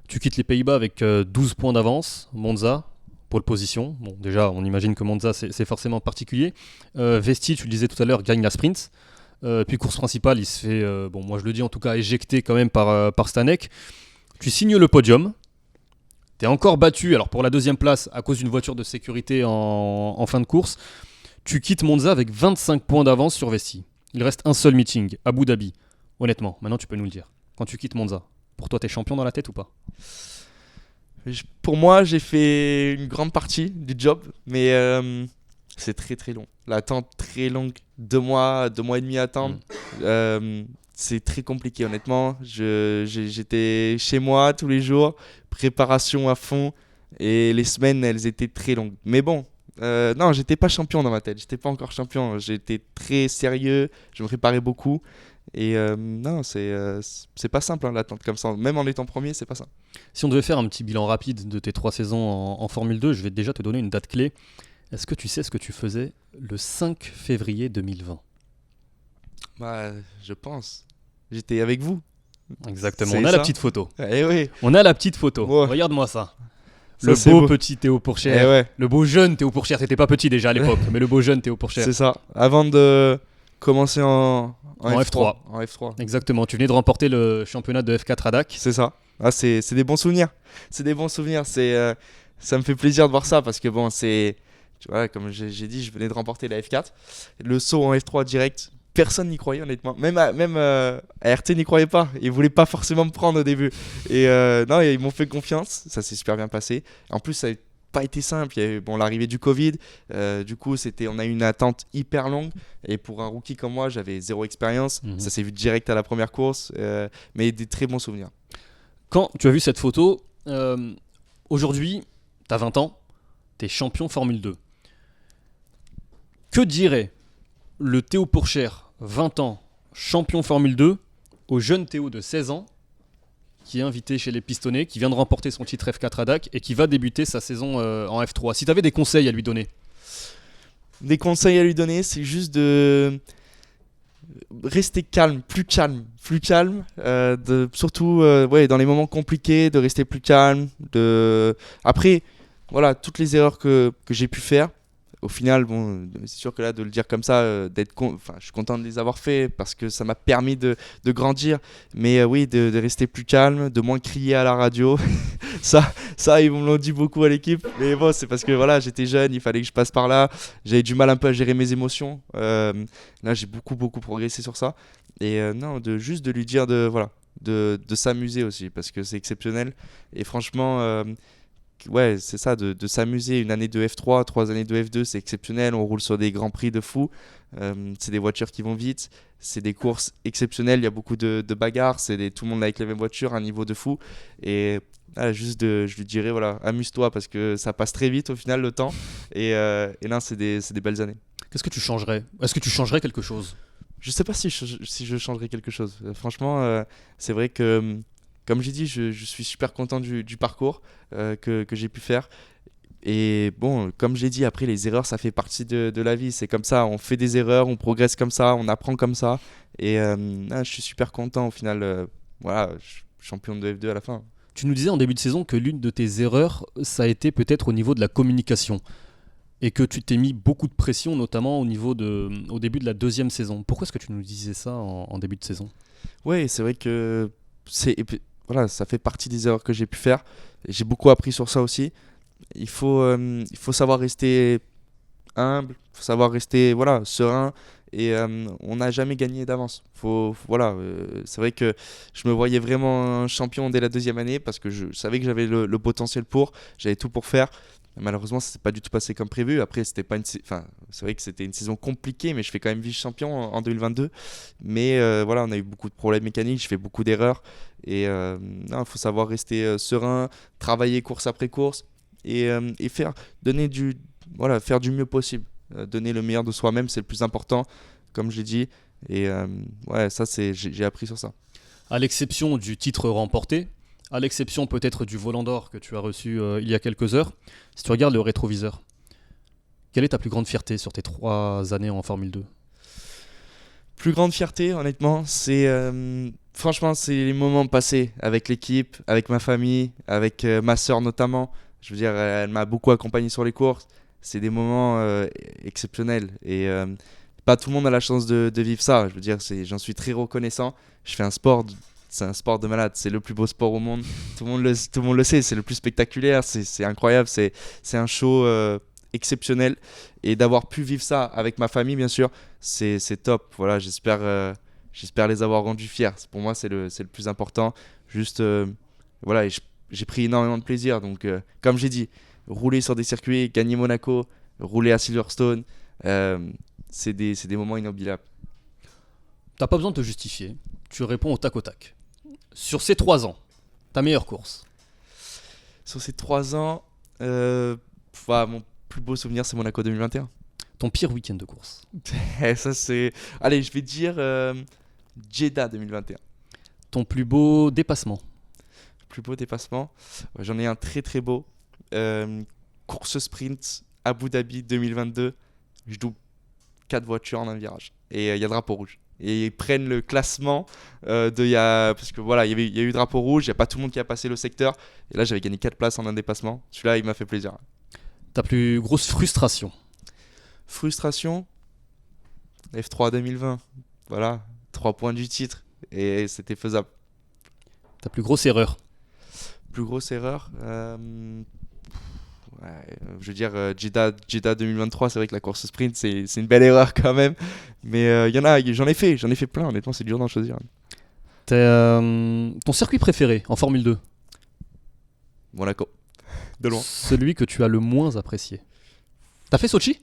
Speaker 2: Tu quittes les Pays-Bas avec 12 points d'avance. Monza, pole position. Bon, déjà, on imagine que Monza, c'est forcément particulier. Vesti, tu le disais tout à l'heure, gagne la sprint. Puis course principale, il se fait, moi je le dis en tout cas, éjecté quand même par Stanek. Tu signes le podium. Tu es encore battu alors pour la deuxième place à cause d'une voiture de sécurité en fin de course. Tu quittes Monza avec 25 points d'avance sur Vesti. Il reste un seul meeting, Abu Dhabi. Honnêtement, maintenant tu peux nous le dire. Quand tu quittes Monza, pour toi, tu es champion dans la tête ou pas ?
Speaker 1: Pour moi, j'ai fait une grande partie du job, mais c'est très très long. L'attente très longue, 2 mois et demi à attendre. C'est très compliqué, honnêtement. J'étais chez moi tous les jours, préparation à fond, et les semaines, elles étaient très longues. Mais bon, non, j'étais pas champion dans ma tête. J'étais pas encore champion. J'étais très sérieux, je me préparais beaucoup. Et non, c'est pas simple l'attente comme ça. Même en étant premier, c'est pas simple.
Speaker 2: Si on devait faire un petit bilan rapide de tes 3 saisons en Formule 2, je vais déjà te donner une date clé. Est-ce que tu sais ce que tu faisais le 5 février 2020 ?
Speaker 1: Bah, je pense. J'étais avec vous.
Speaker 2: Exactement,
Speaker 1: C'est
Speaker 2: on a
Speaker 1: ça.
Speaker 2: la petite photo.
Speaker 1: Eh oui.
Speaker 2: On a la petite photo.
Speaker 1: Ouais.
Speaker 2: Regarde-moi ça.
Speaker 1: Ça,
Speaker 2: Le
Speaker 1: c'est
Speaker 2: beau
Speaker 1: beau.
Speaker 2: petit Théo Pourchère.
Speaker 1: Eh ouais,
Speaker 2: Le beau jeune Théo Pourchère. T'étais pas petit déjà à l'époque, mais le beau jeune Théo Pourchère.
Speaker 1: c'est ça. Avant de commencer en
Speaker 2: F3.
Speaker 1: En F3.
Speaker 2: Exactement. Tu venais de remporter le championnat de F4 à Dac.
Speaker 1: C'est ça. Ah, c'est des bons souvenirs. C'est des bons souvenirs. Ça me fait plaisir de voir ça parce que bon, tu vois, comme j'ai dit, je venais de remporter la F4. Le saut en F3 direct, personne n'y croyait honnêtement. Même RT n'y croyait pas. Ils voulaient pas forcément me prendre au début. Et non, ils m'ont fait confiance. Ça s'est super bien passé. En plus, ça n'a pas été simple. Il y a eu l'arrivée du Covid. Du coup, on a eu une attente hyper longue. Et pour un rookie comme moi, j'avais 0 expérience. Ça s'est vu direct à la première course. Mais des très bons souvenirs.
Speaker 2: Quand tu as vu cette photo, aujourd'hui, tu as 20 ans, tu es champion Formule 2. Que dirait le Théo Pourchère, 20 ans, champion Formule 2, au jeune Théo de 16 ans, qui est invité chez les Pistonnets, qui vient de remporter son titre F4 à Dac et qui va débuter sa saison en F3 ? Si tu avais des conseils à lui donner.
Speaker 1: Des conseils à lui donner, c'est juste de rester calme, plus calme, surtout dans les moments compliqués, de rester plus calme. Après, voilà, toutes les erreurs que j'ai pu faire, au final, bon, c'est sûr que là, de le dire comme ça, je suis content de les avoir fait parce que ça m'a permis de grandir. Mais oui, de rester plus calme, de moins crier à la radio. ça, ils me l'ont dit beaucoup à l'équipe. Mais bon, c'est parce que voilà, j'étais jeune, il fallait que je passe par là. J'avais du mal un peu à gérer mes émotions. Là, j'ai beaucoup progressé sur ça. Et non, juste de lui dire de s'amuser aussi parce que c'est exceptionnel. Et franchement, ouais, c'est ça, de s'amuser. Une année de F3, 3 années de F2, c'est exceptionnel. On roule sur des grands prix de fou. C'est des voitures qui vont vite. C'est des courses exceptionnelles. Il y a beaucoup de bagarres. Tout le monde avec les mêmes voitures, un niveau de fou. Et je lui dirais, voilà, amuse-toi parce que ça passe très vite au final le temps. Et là, c'est des belles années.
Speaker 2: Qu'est-ce que tu changerais ? Est-ce que tu changerais quelque chose ?
Speaker 1: Je sais pas si je changerais quelque chose. Franchement, c'est vrai que, comme j'ai dit, je suis super content du parcours que j'ai pu faire. Et bon, comme j'ai dit, après, les erreurs, ça fait partie de la vie. C'est comme ça, on fait des erreurs, on progresse comme ça, on apprend comme ça. Et je suis super content au final. Voilà, champion de F2 à la fin.
Speaker 2: Tu nous disais en début de saison que l'une de tes erreurs, ça a été peut-être au niveau de la communication. Et que tu t'es mis beaucoup de pression, notamment au début de la deuxième saison. Pourquoi est-ce que tu nous disais ça en début de saison ?
Speaker 1: Ouais, c'est vrai que et puis, voilà, ça fait partie des erreurs que j'ai pu faire. Et j'ai beaucoup appris sur ça aussi. Il faut savoir rester humble, faut savoir rester voilà, serein. Et on n'a jamais gagné d'avance. Voilà, c'est vrai que je me voyais vraiment un champion dès la deuxième année parce que je savais que j'avais le potentiel pour, j'avais tout pour faire. Malheureusement, ça s'est pas du tout passé comme prévu. Après, c'était pas enfin, c'est vrai que c'était une saison compliquée, mais je fais quand même vice-champion en 2022. Mais voilà, on a eu beaucoup de problèmes mécaniques, je fais beaucoup d'erreurs. Et non, il faut savoir rester serein, travailler course après course et voilà, faire du mieux possible. Donner le meilleur de soi-même, c'est le plus important, comme je l'ai dit. Et ouais, ça, j'ai appris sur ça.
Speaker 2: À l'exception du titre remporté, à l'exception peut-être du volant d'or que tu as reçu il y a quelques heures, si tu regardes le rétroviseur, quelle est ta plus grande fierté sur tes 3 années en Formule 2?
Speaker 1: Plus grande fierté, honnêtement, franchement, c'est les moments passés avec l'équipe, avec ma famille, avec ma sœur notamment. Je veux dire, elle m'a beaucoup accompagné sur les courses. C'est des moments exceptionnels et pas tout le monde a la chance de vivre ça. Je veux dire, j'en suis très reconnaissant. Je fais c'est un sport de malade. C'est le plus beau sport au monde. Tout le monde le sait. C'est le plus spectaculaire. C'est incroyable. C'est un show exceptionnel et d'avoir pu vivre ça avec ma famille, bien sûr, c'est top. Voilà, j'espère les avoir rendus fiers. Pour moi, c'est le plus important. Juste, voilà, et j'ai pris énormément de plaisir. Donc, comme j'ai dit, rouler sur des circuits, gagner Monaco, rouler à Silverstone, c'est des moments inoubliables.
Speaker 2: T'as pas besoin de te justifier, tu réponds au tac au tac. Sur ces 3 ans, ta meilleure course?
Speaker 1: Sur ces 3 ans, mon plus beau souvenir, c'est Monaco 2021.
Speaker 2: Ton pire week-end de course?
Speaker 1: Ça, c'est... Allez, je vais dire Jeddah 2021.
Speaker 2: Ton plus beau dépassement?
Speaker 1: Plus beau dépassement, j'en ai un très très beau. Course sprint Abu Dhabi 2022. Je double 4 voitures en un virage. Et il y a drapeau rouge. Et ils prennent le classement parce que voilà, il y a eu drapeau rouge, il n'y a pas tout le monde qui a passé le secteur. Et là, j'avais gagné 4 places en un dépassement. Celui-là, il m'a fait plaisir.
Speaker 2: Ta plus grosse frustration?
Speaker 1: Frustration, F3 2020. Voilà, 3 points du titre. Et c'était faisable.
Speaker 2: Ta plus grosse erreur?
Speaker 1: Plus grosse erreur, je veux dire Jeddah 2023, c'est vrai que la course sprint c'est une belle erreur quand même, mais j'en ai fait plein, honnêtement c'est dur d'en choisir.
Speaker 2: Ton circuit préféré en Formule 2?
Speaker 1: Monaco, de loin.
Speaker 2: Celui que tu as le moins apprécié? T'as fait Sochi?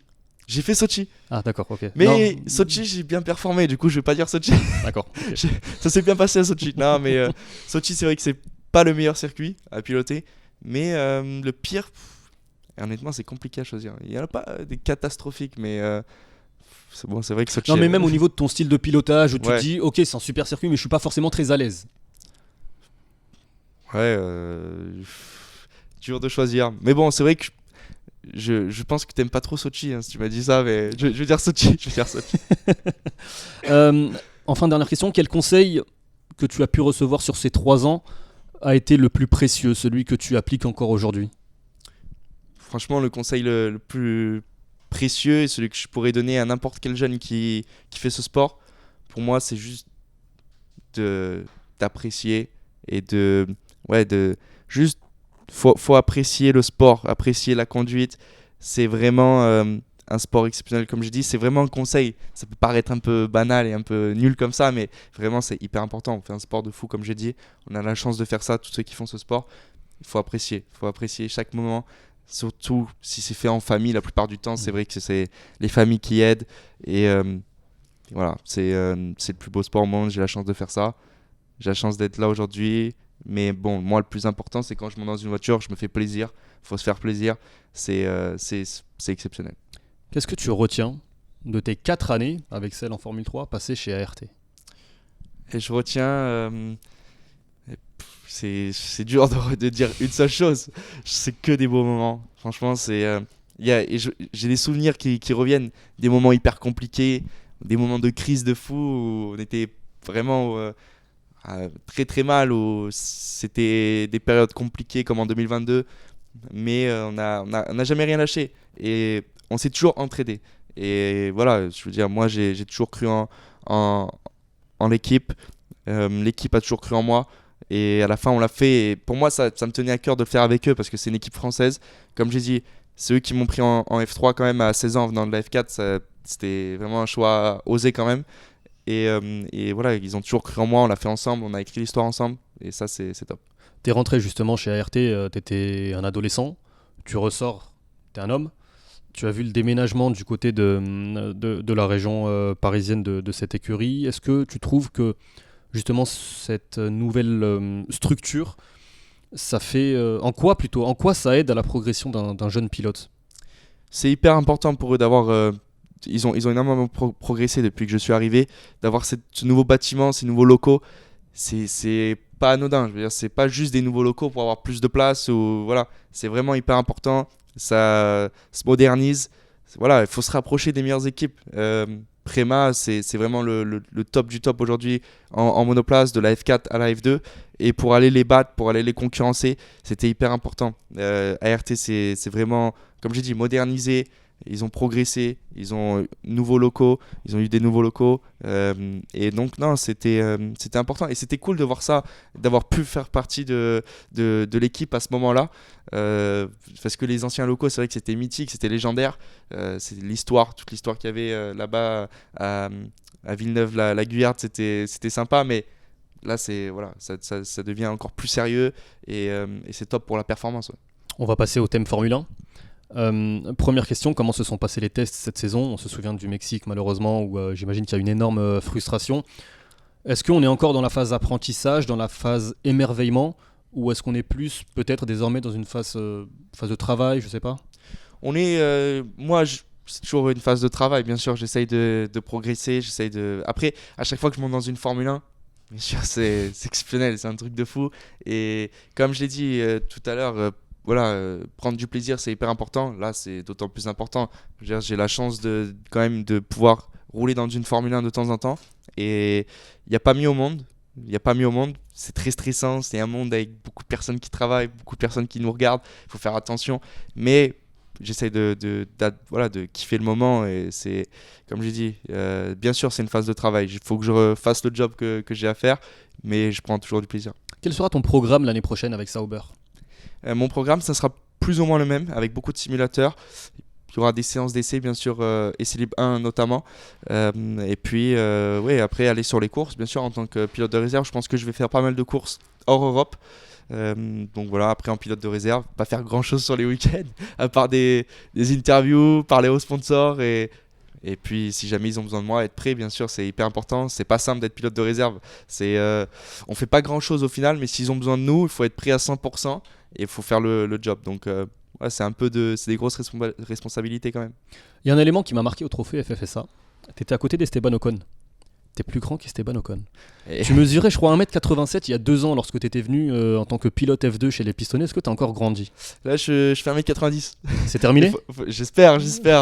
Speaker 1: J'ai fait Sochi.
Speaker 2: Ah d'accord, ok.
Speaker 1: Mais Sochi j'ai bien performé, du coup je vais pas dire Sochi.
Speaker 2: D'accord. Okay.
Speaker 1: Ça s'est bien passé à Sochi. Non mais Sochi c'est vrai que c'est pas le meilleur circuit à piloter, mais le pire, honnêtement c'est compliqué à choisir. Il n'y en a pas des catastrophiques, mais c'est vrai que Sochi...
Speaker 2: Non mais même au niveau de ton style de pilotage, où tu te dis ok c'est un super circuit mais je suis pas forcément très à l'aise.
Speaker 1: Ouais, dur de choisir. Mais bon, c'est vrai que je pense que t'aimes pas trop Sochi, si tu m'as dit ça, mais je vais dire Sochi.
Speaker 2: Enfin, dernière question, quel conseil que tu as pu recevoir sur ces 3 ans a été le plus précieux, celui que tu appliques encore aujourd'hui?
Speaker 1: Franchement, le conseil le plus précieux et celui que je pourrais donner à n'importe quel jeune qui fait ce sport, pour moi, c'est juste d'apprécier et juste faut apprécier le sport, apprécier la conduite. C'est vraiment un sport exceptionnel, comme je dis. C'est vraiment un conseil. Ça peut paraître un peu banal et un peu nul comme ça, mais vraiment c'est hyper important. On fait un sport de fou, comme j'ai dit. On a la chance de faire ça, tous ceux qui font ce sport. Il faut apprécier chaque moment, surtout si c'est fait en famille. La plupart du temps, c'est vrai que c'est les familles qui aident. Et voilà, c'est le plus beau sport au monde. J'ai la chance de faire ça. J'ai la chance d'être là aujourd'hui. Mais bon, moi, le plus important, c'est quand je monte dans une voiture, je me fais plaisir. Il faut se faire plaisir. C'est exceptionnel.
Speaker 2: Qu'est-ce que tu retiens de tes 4 années avec celle en Formule 3 passées chez ART?
Speaker 1: Et je retiens... c'est dur de dire une seule chose. C'est que des beaux moments. Franchement, j'ai des souvenirs qui reviennent. Des moments hyper compliqués. Des moments de crise de fou où on était vraiment... très très mal, où c'était des périodes compliquées comme en 2022, mais on n'a jamais rien lâché et on s'est toujours entraidé. Et voilà, je veux dire, moi j'ai toujours cru en l'équipe, l'équipe a toujours cru en moi, Et à la fin, on l'a fait. Et pour moi, ça me tenait à cœur de le faire avec eux parce que c'est une équipe française. Comme j'ai dit, c'est eux qui m'ont pris en F3 quand même à 16 ans en venant de la F4. C'était vraiment un choix osé quand même. Et voilà, ils ont toujours cru en moi. On l'a fait ensemble, on a écrit l'histoire ensemble. Et ça, c'est top.
Speaker 2: T'es rentré justement chez ART, t'étais un adolescent, tu ressors, t'es un homme. Tu as vu le déménagement du côté de la région parisienne de cette écurie. Est-ce que tu trouves que justement cette nouvelle structure, ça fait en quoi ça aide à la progression d'un jeune pilote?
Speaker 1: C'est hyper important pour eux d'avoir. Ils ont énormément progressé depuis que je suis arrivé. D'avoir ce nouveau bâtiment, ces nouveaux locaux, c'est pas anodin. Je veux dire, c'est pas juste des nouveaux locaux pour avoir plus de place. Voilà, c'est vraiment hyper important. Ça se modernise. Voilà, il faut se rapprocher des meilleures équipes. Prema, c'est vraiment le top du top aujourd'hui en monoplace, de la F4 à la F2. Et pour aller les battre, pour aller les concurrencer, c'était hyper important. ART, c'est vraiment, comme j'ai dit, modernisé. Ils ont progressé, ils ont ils ont eu des nouveaux locaux. Et donc, non, c'était important. Et c'était cool de voir ça, d'avoir pu faire partie de l'équipe à ce moment-là. Parce que les anciens locaux, c'est vrai que c'était mythique, c'était légendaire. C'est toute l'histoire qu'il y avait là-bas à Villeneuve-la-Guyarde, c'était sympa. Mais là, voilà, ça devient encore plus sérieux et c'est top pour la performance. Ouais.
Speaker 2: On va passer au thème Formule 1. Première question, comment se sont passés les tests cette saison? On se souvient du Mexique malheureusement où j'imagine qu'il y a une énorme frustration. Est-ce qu'on est encore dans la phase apprentissage, dans la phase émerveillement, ou est-ce qu'on est plus peut-être désormais dans une phase de travail, je sais pas?
Speaker 1: C'est toujours une phase de travail, bien sûr, j'essaye de progresser, Après, à chaque fois que je monte dans une Formule 1, bien sûr, c'est exceptionnel, c'est un truc de fou. Et comme je l'ai dit tout à l'heure, prendre du plaisir, c'est hyper important. Là, c'est d'autant plus important. Je veux dire, j'ai la chance quand même de pouvoir rouler dans une Formule 1 de temps en temps. Et il n'y a pas mieux au monde. Il n'y a pas mieux au monde. C'est très stressant. C'est un monde avec beaucoup de personnes qui travaillent, beaucoup de personnes qui nous regardent. Il faut faire attention. Mais j'essaie de kiffer le moment. Et c'est, comme j'ai dit, bien sûr, c'est une phase de travail. Il faut que je fasse le job que j'ai à faire. Mais je prends toujours du plaisir.
Speaker 2: Quel sera ton programme l'année prochaine avec Sauber?
Speaker 1: Mon programme, ça sera plus ou moins le même, avec beaucoup de simulateurs. Il y aura des séances d'essai, bien sûr, essai libre 1 notamment. Et puis, après, aller sur les courses, bien sûr, en tant que pilote de réserve. Je pense que je vais faire pas mal de courses hors Europe. Donc voilà, après en pilote de réserve, pas faire grand-chose sur les week-ends, à part des interviews, parler aux sponsors et puis si jamais ils ont besoin de moi, être prêt, bien sûr, c'est hyper important. C'est pas simple d'être pilote de réserve. On fait pas grand-chose au final, mais s'ils ont besoin de nous, il faut être prêt à 100%. Et il faut faire le job. Donc, c'est des grosses responsabilités quand même.
Speaker 2: Il y a un élément qui m'a marqué au trophée FFSA. Tu étais à côté d'Esteban Ocon. Tu es plus grand qu'Esteban Ocon. Tu mesurais, je crois, 1m87 il y a 2 ans lorsque tu étais venu en tant que pilote F2 chez les pistonnets. Est-ce que tu as encore grandi?
Speaker 1: Là, je fais 1m90.
Speaker 2: C'est terminé?
Speaker 1: J'espère,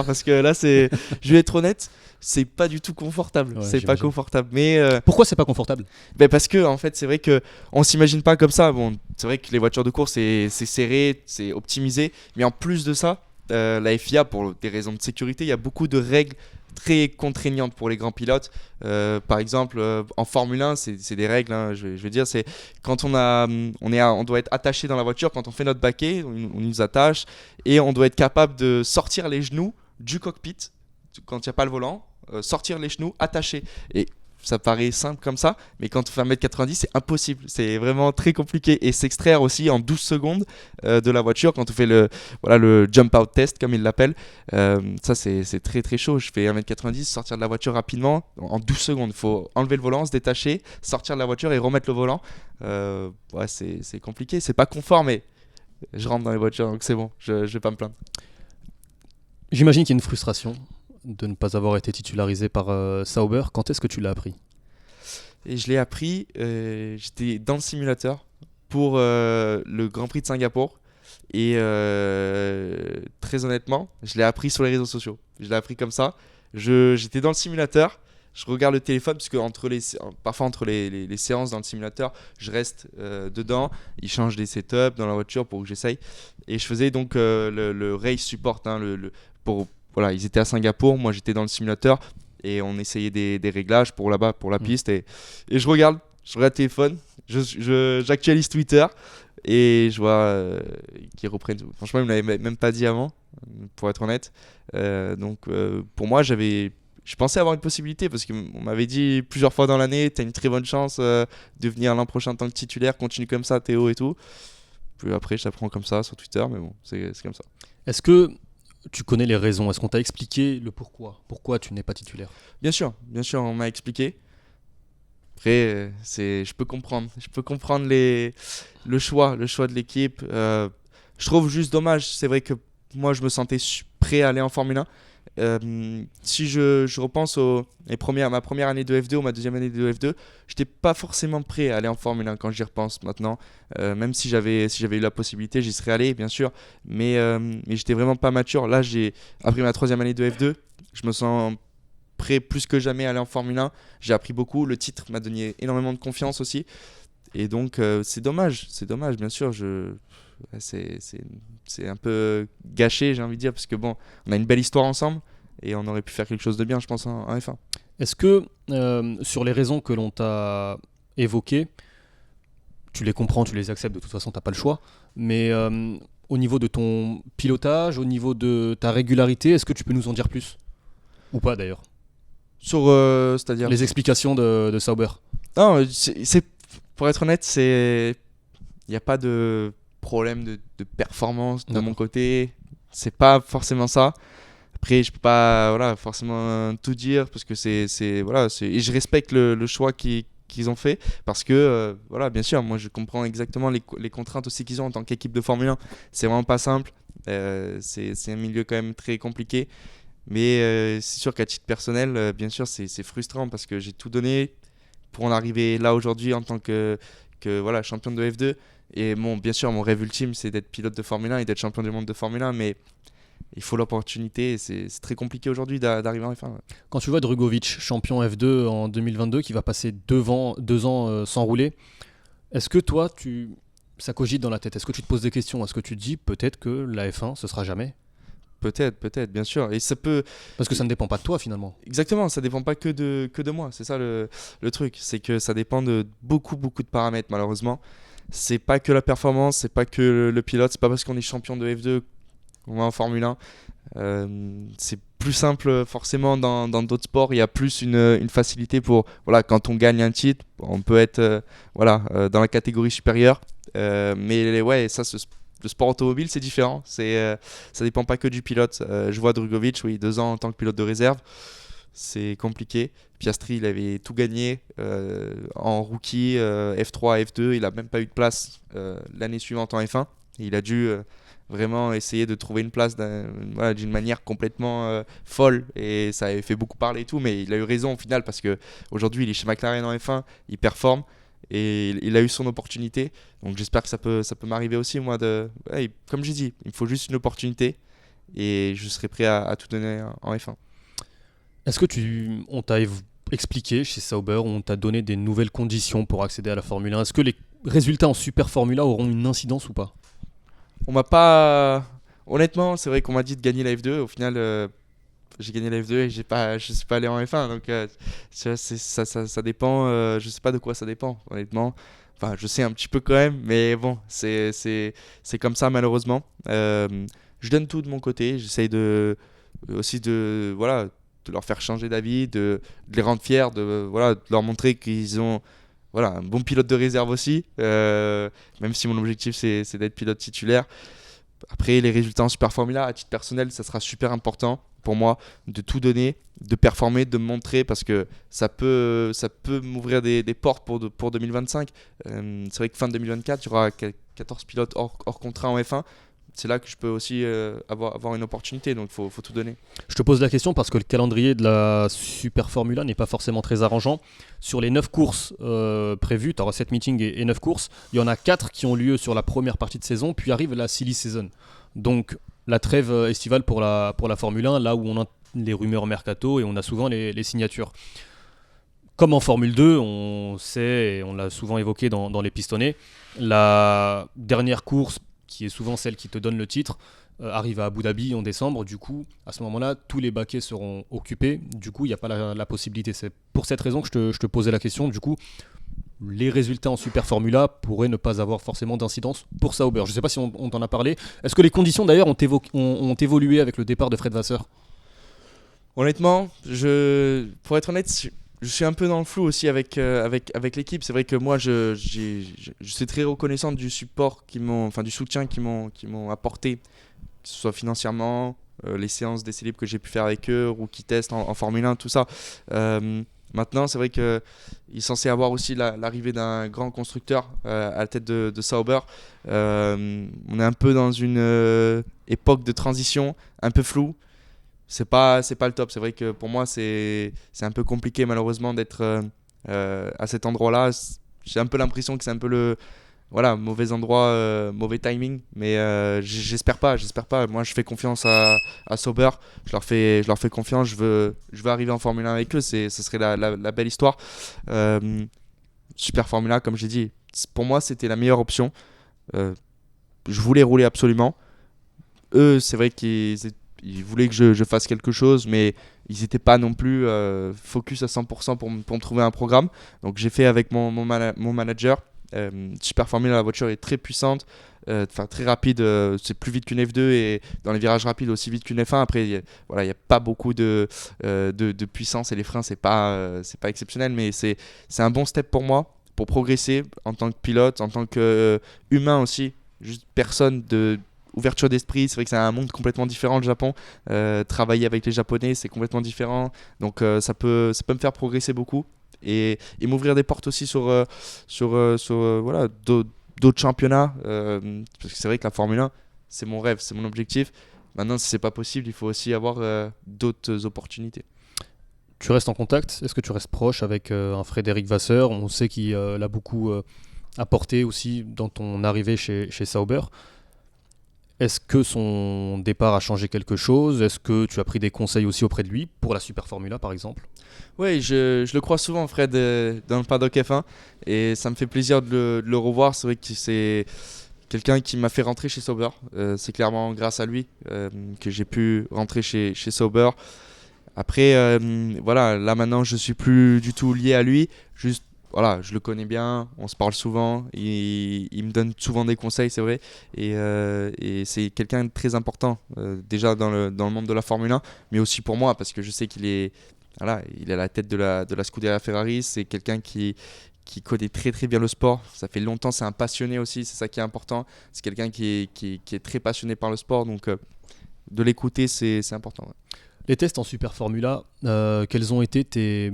Speaker 1: parce que là, je vais être honnête, c'est pas du tout confortable.
Speaker 2: Ouais,
Speaker 1: c'est
Speaker 2: j'imagine.
Speaker 1: pas confortable. Mais
Speaker 2: Pourquoi c'est pas confortable?
Speaker 1: parce que en fait, c'est vrai que on s'imagine pas comme ça. Bon, c'est vrai que les voitures de course, c'est serré, c'est optimisé. Mais en plus de ça, la FIA, pour des raisons de sécurité, il y a beaucoup de règles très contraignantes pour les grands pilotes. Par exemple, en Formule 1, c'est des règles. Hein, je veux dire, c'est quand on doit être attaché dans la voiture. Quand on fait notre baquet, on nous attache et on doit être capable de sortir les genoux du cockpit quand il n'y a pas le volant. Sortir les genoux attachés. Et ça paraît simple comme ça, mais quand on fait 1m90, c'est impossible. C'est vraiment très compliqué. Et s'extraire aussi en 12 secondes de la voiture quand on fait le jump out test, comme ils l'appellent. Ça, c'est très très chaud. Je fais 1m90, sortir de la voiture rapidement en 12 secondes. Il faut enlever le volant, se détacher, sortir de la voiture et remettre le volant. C'est compliqué. C'est pas confort, mais je rentre dans les voitures, donc c'est bon. Je vais pas me plaindre.
Speaker 2: J'imagine qu'il y a une frustration de ne pas avoir été titularisé par Sauber. Quand est-ce que tu l'as appris?
Speaker 1: Et je l'ai appris, j'étais dans le simulateur pour le Grand Prix de Singapour. Et très honnêtement, je l'ai appris sur les réseaux sociaux. Je l'ai appris comme ça. J'étais dans le simulateur, je regarde le téléphone, puisque parfois entre les séances dans le simulateur, je reste dedans. Ils changent des setups dans la voiture pour que j'essaye. Et je faisais donc le race support. Hein, voilà, ils étaient à Singapour, moi j'étais dans le simulateur et on essayait des réglages pour là-bas, pour la piste. Et je regarde je regarde le téléphone, j'actualise Twitter et je vois qu'ils reprennent tout. Franchement, ils me l'avaient même pas dit avant, pour être honnête. Donc pour moi, je pensais avoir une possibilité parce qu'on m'avait dit plusieurs fois dans l'année, t'as une très bonne chance de venir l'an prochain en tant que titulaire, continue comme ça, Théo et tout. Puis après, je t'apprends comme ça sur Twitter, mais bon, c'est comme ça.
Speaker 2: Est-ce que tu connais les raisons? Est-ce qu'on t'a expliqué le pourquoi? Pourquoi tu n'es pas titulaire?
Speaker 1: Bien sûr, on m'a expliqué. Après, je peux comprendre le choix de l'équipe. Je trouve juste dommage. C'est vrai que moi, je me sentais prêt à aller en Formule 1. Si je repense à ma première année de F2 ou ma deuxième année de F2, j'étais pas forcément prêt à aller en Formule 1 quand j'y repense maintenant. Même si j'avais eu la possibilité, j'y serais allé, bien sûr. Mais j'étais vraiment pas mature. Là, après ma troisième année de F2, je me sens prêt plus que jamais à aller en Formule 1. J'ai appris beaucoup. Le titre m'a donné énormément de confiance aussi. Et donc, c'est dommage, bien sûr. C'est un peu gâché, j'ai envie de dire, parce que bon, on a une belle histoire ensemble et on aurait pu faire quelque chose de bien, je pense, en F1.
Speaker 2: Est-ce que, sur les raisons que l'on t'a évoquées, tu les comprends, tu les acceptes, de toute façon, tu n'as pas le choix, mais au niveau de ton pilotage, au niveau de ta régularité, est-ce que tu peux nous en dire plus? Ou pas, d'ailleurs?
Speaker 1: C'est-à-dire
Speaker 2: les explications de Sauber.
Speaker 1: Non, pour être honnête, il n'y a pas de problème de performance de mon côté. C'est pas forcément ça. Après, je peux pas forcément tout dire parce que et je respecte le choix qu'ils ont fait parce que bien sûr, moi je comprends exactement les contraintes aussi qu'ils ont en tant qu'équipe de Formule 1. C'est vraiment pas simple. C'est un milieu quand même très compliqué. Mais c'est sûr qu'à titre personnel, bien sûr, c'est frustrant parce que j'ai tout donné pour en arriver là aujourd'hui en tant que champion de F2. Et bon, bien sûr, mon rêve ultime, c'est d'être pilote de Formule 1 et d'être champion du monde de Formule 1. Mais il faut l'opportunité et c'est très compliqué aujourd'hui d'arriver en F1. Ouais.
Speaker 2: Quand tu vois Drugovich, champion F2 en 2022, qui va passer 2 ans sans rouler, est-ce que toi, ça cogite dans la tête? Est-ce que tu te poses des questions? Est-ce que tu te dis peut-être que la F1, ce sera jamais?
Speaker 1: Peut-être, bien sûr. Et ça peut...
Speaker 2: Parce que ça ne dépend pas de toi, finalement.
Speaker 1: Exactement, ça dépend pas que de moi. C'est ça le truc. C'est que ça dépend de beaucoup de paramètres, malheureusement. C'est pas que la performance, c'est pas que le pilote. C'est pas parce qu'on est champion de F2 qu'on va en Formule 1. C'est plus simple, forcément, dans d'autres sports. Il y a plus une facilité pour... quand on gagne un titre, on peut être dans la catégorie supérieure. Mais ouais, ça, le sport automobile, c'est différent. Ça dépend pas que du pilote. Je vois Drugovich, 2 ans en tant que pilote de réserve. C'est compliqué. Piastri, il avait tout gagné en rookie, F3, F2. Il n'a même pas eu de place l'année suivante en F1. Et il a dû vraiment essayer de trouver une place d'une manière complètement folle. Et ça avait fait beaucoup parler et tout. Mais il a eu raison au final parce qu'aujourd'hui, il est chez McLaren en F1. Il performe. Et il a eu son opportunité. Donc j'espère que ça peut m'arriver aussi, moi. Comme j'ai dit, il me faut juste une opportunité. Et je serai prêt à tout donner en F1.
Speaker 2: Est-ce que on t'a expliqué chez Sauber, on t'a donné des nouvelles conditions pour accéder à la Formule 1? Est-ce que les résultats en Super Formula auront une incidence ou pas?
Speaker 1: On m'a pas... Honnêtement, c'est vrai qu'on m'a dit de gagner la F2. Au final, j'ai gagné la F2 et je suis pas allé en F1. Donc ça dépend. Je sais pas de quoi ça dépend, honnêtement. Enfin, je sais un petit peu quand même. Mais bon, c'est comme ça, malheureusement. Je donne tout de mon côté. J'essaye aussi de leur faire changer d'avis, de les rendre fiers, de leur montrer qu'ils ont un bon pilote de réserve aussi, même si mon objectif c'est d'être pilote titulaire. Après, les résultats en Super Formula, à titre personnel, ça sera super important pour moi de tout donner, de performer, de me montrer parce que ça peut m'ouvrir des portes pour 2025. C'est vrai que fin 2024, il y aura 14 pilotes hors contrat en F1. C'est là que je peux aussi avoir une opportunité, donc il faut tout donner.
Speaker 2: Je te pose la question parce que le calendrier de la Super Formula n'est pas forcément très arrangeant. Sur les 9 courses prévues, tu auras 7 meetings et 9 courses, il y en a 4 qui ont lieu sur la première partie de saison, puis arrive la silly season. Donc la trêve estivale pour la Formule 1, là où on a les rumeurs mercato et on a souvent les signatures. Comme en Formule 2, on sait, et on l'a souvent évoqué dans les pistonnés, la dernière course, qui est souvent celle qui te donne le titre, arrive à Abu Dhabi en décembre. Du coup, à ce moment-là, tous les baquets seront occupés. Du coup, il n'y a pas la possibilité. C'est pour cette raison que je te posais la question. Du coup, les résultats en Super Formula pourraient ne pas avoir forcément d'incidence pour Sauber. Je ne sais pas si on t'en a parlé. Est-ce que les conditions d'ailleurs ont évolué avec le départ de Fred Vasseur?
Speaker 1: Honnêtement, pour être honnête, je suis un peu dans le flou aussi avec l'équipe. C'est vrai que moi, je suis très reconnaissant du support du soutien qu'ils m'ont apporté, que ce soit financièrement, les séances d'essai libre que j'ai pu faire avec eux, rookie test en Formule 1, tout ça. Maintenant, c'est vrai qu'il est censé avoir aussi l'arrivée d'un grand constructeur à la tête de Sauber. On est un peu dans une époque de transition un peu floue. C'est pas le top. C'est vrai que pour moi, c'est un peu compliqué malheureusement d'être à cet endroit-là. J'ai un peu l'impression que c'est un peu le mauvais endroit, mauvais timing. Mais j'espère pas. Moi, je fais confiance à Sauber. Je leur fais confiance. Je veux arriver en Formule 1 avec eux. Ce serait la belle histoire. Super Formula, comme j'ai dit, pour moi, c'était la meilleure option. Je voulais rouler absolument. Eux, c'est vrai qu'ils voulaient que je fasse quelque chose, mais ils n'étaient pas non plus focus à 100% pour me trouver un programme. Donc j'ai fait avec mon manager. Super Formula, la voiture est très puissante, très rapide, c'est plus vite qu'une F2 et dans les virages rapides aussi vite qu'une F1. Après, il n'y a pas beaucoup de puissance et les freins, c'est pas exceptionnel, mais c'est un bon step pour moi, pour progresser en tant que pilote, en tant qu'humain aussi. Juste personne de ouverture d'esprit, c'est vrai que c'est un monde complètement différent le Japon. Travailler avec les Japonais, c'est complètement différent. Donc ça peut me faire progresser beaucoup et m'ouvrir des portes aussi sur voilà, d'autres championnats. Parce que c'est vrai que la Formule 1, c'est mon rêve, c'est mon objectif. Maintenant, si c'est pas possible, il faut aussi avoir d'autres opportunités.
Speaker 2: Tu restes en contact? Est-ce que tu restes proche avec un Frédéric Vasseur? On sait qu'il l'a beaucoup apporté aussi dans ton arrivée chez Sauber. Est-ce que son départ a changé quelque chose? Est-ce que tu as pris des conseils aussi auprès de lui pour la Super Formula par exemple?
Speaker 1: Oui, je le crois souvent, Fred, dans le paddock F1 et ça me fait plaisir de le revoir. C'est vrai que c'est quelqu'un qui m'a fait rentrer chez Sauber. C'est clairement grâce à lui que j'ai pu rentrer chez Sauber. Après, voilà, là maintenant je suis plus du tout lié à lui. Juste, voilà, je le connais bien, on se parle souvent, il me donne souvent des conseils, c'est vrai. Et c'est quelqu'un de très important, déjà dans le monde de la Formule 1, mais aussi pour moi, parce que je sais qu'il est, voilà, il est à la tête de la Scuderia Ferrari. C'est quelqu'un qui connaît très très bien le sport. Ça fait longtemps, c'est un passionné aussi, c'est ça qui est important. C'est quelqu'un qui est très passionné par le sport, donc de l'écouter, c'est important. Ouais.
Speaker 2: Les tests en Super Formula, quelles ont été tes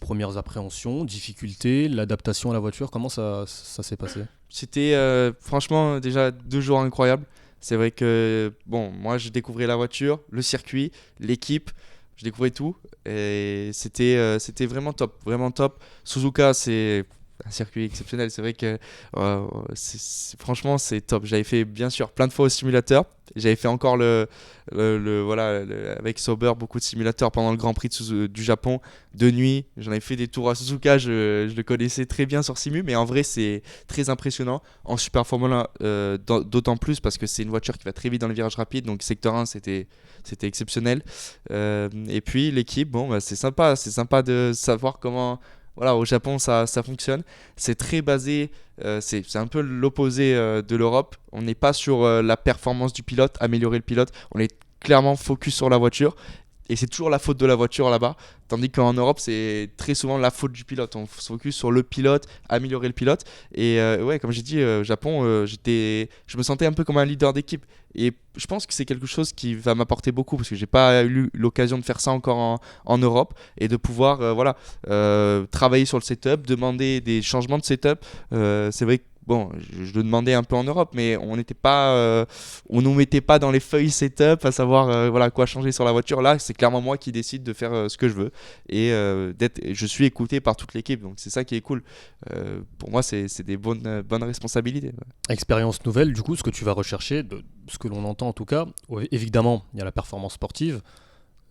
Speaker 2: premières appréhensions, difficultés, l'adaptation à la voiture? Comment ça s'est passé?
Speaker 1: C'était franchement déjà 2 jours incroyables. C'est vrai que bon, moi je découvrais la voiture, le circuit, l'équipe, je découvrais tout et c'était vraiment top, vraiment top. Suzuka, c'est un circuit exceptionnel. C'est vrai que franchement c'est top. J'avais fait bien sûr plein de fois au simulateur. J'avais fait encore avec Sauber beaucoup de simulateurs pendant le Grand Prix du Japon de nuit. J'en avais fait des tours à Suzuka. Je le connaissais très bien sur Simu, mais en vrai c'est très impressionnant en Super Formula, d'autant plus parce que c'est une voiture qui va très vite dans les virages rapides. Donc secteur 1 c'était exceptionnel. Et puis l'équipe, bon bah, c'est sympa de savoir comment. Voilà, au Japon, ça fonctionne. C'est très basé, c'est un peu l'opposé de l'Europe. On n'est pas sur la performance du pilote, améliorer le pilote. On est clairement focus sur la voiture. Et c'est toujours la faute de la voiture là-bas. Tandis qu'en Europe, c'est très souvent la faute du pilote. On se focus sur le pilote, améliorer le pilote. Et ouais, comme j'ai dit, au Japon, je me sentais un peu comme un leader d'équipe. Et je pense que c'est quelque chose qui va m'apporter beaucoup parce que j'ai pas eu l'occasion de faire ça encore en Europe et de pouvoir travailler sur le setup, demander des changements de setup. C'est vrai que bon, je le demandais un peu en Europe, mais on nous mettait pas dans les feuilles setup à savoir voilà quoi changer sur la voiture. Là, c'est clairement moi qui décide de faire ce que je veux et je suis écouté par toute l'équipe. Donc c'est ça qui est cool. Pour moi, c'est des bonnes responsabilités. Ouais.
Speaker 2: Expérience nouvelle, du coup, ce que tu vas rechercher, de ce que l'on entend en tout cas, évidemment, il y a la performance sportive,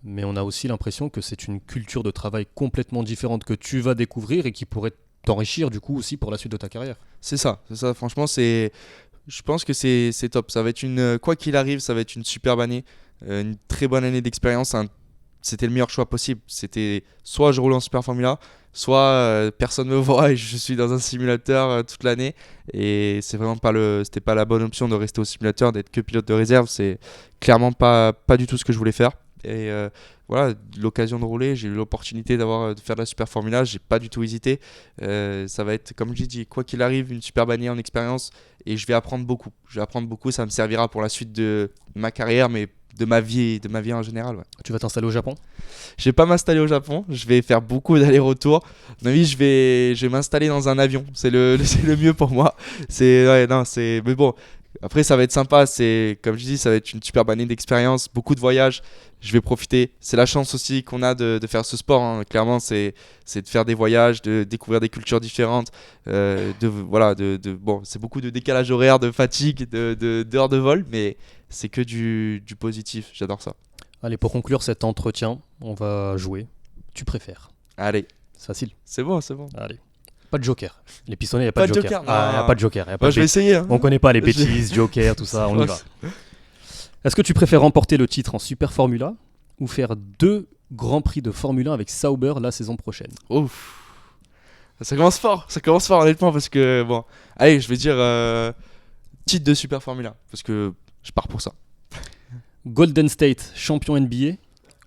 Speaker 2: mais on a aussi l'impression que c'est une culture de travail complètement différente que tu vas découvrir et qui pourrait t'enrichir du coup aussi pour la suite de ta carrière.
Speaker 1: C'est ça. Franchement, je pense que c'est top. Ça va être quoi qu'il arrive, ça va être une superbe année, une très bonne année d'expérience, un c'était le meilleur choix possible. C'était soit je roule en Super Formula, soit personne me voit et je suis dans un simulateur toute l'année. Et c'est vraiment c'était pas la bonne option de rester au simulateur, d'être que pilote de réserve. C'est clairement pas du tout ce que je voulais faire. Et voilà, l'occasion de rouler, j'ai eu l'opportunité de faire de la Super Formula, j'ai pas du tout hésité. Ça va être, comme j'ai dit, quoi qu'il arrive, une superbe année en expérience et je vais apprendre beaucoup. Ça me servira pour la suite de ma carrière, mais de ma vie en général. Ouais.
Speaker 2: Tu vas t'installer au Japon ?
Speaker 1: Je vais pas m'installer au Japon, je vais faire beaucoup d'allers-retours. À mon avis, je vais m'installer dans un avion, c'est le mieux pour moi. Mais bon. Après, ça va être sympa, comme je dis, ça va être une superbe année d'expérience, beaucoup de voyages, je vais profiter. C'est la chance aussi qu'on a de faire ce sport, hein. Clairement, c'est de faire des voyages, de découvrir des cultures différentes. C'est beaucoup de décalage horaire, de fatigue, d'heures de vol, mais c'est que du positif, j'adore ça.
Speaker 2: Allez, pour conclure cet entretien, on va jouer. Tu préfères ?
Speaker 1: Allez.
Speaker 2: C'est facile.
Speaker 1: C'est bon.
Speaker 2: Allez. Pas de joker. Les pistonnets, il n'y a pas de joker.
Speaker 1: Il
Speaker 2: n'y a pas de joker.
Speaker 1: Je vais essayer. Hein.
Speaker 2: On connaît pas les bêtises, joker, tout ça, on y va. Est-ce que tu préfères remporter le titre en Super Formula ou faire 2 Grands Prix de Formule 1 avec Sauber la saison prochaine ?
Speaker 1: Ouf. Ça commence fort honnêtement parce que bon, allez, je vais dire titre de Super Formula parce que je pars pour ça.
Speaker 2: Golden State, champion NBA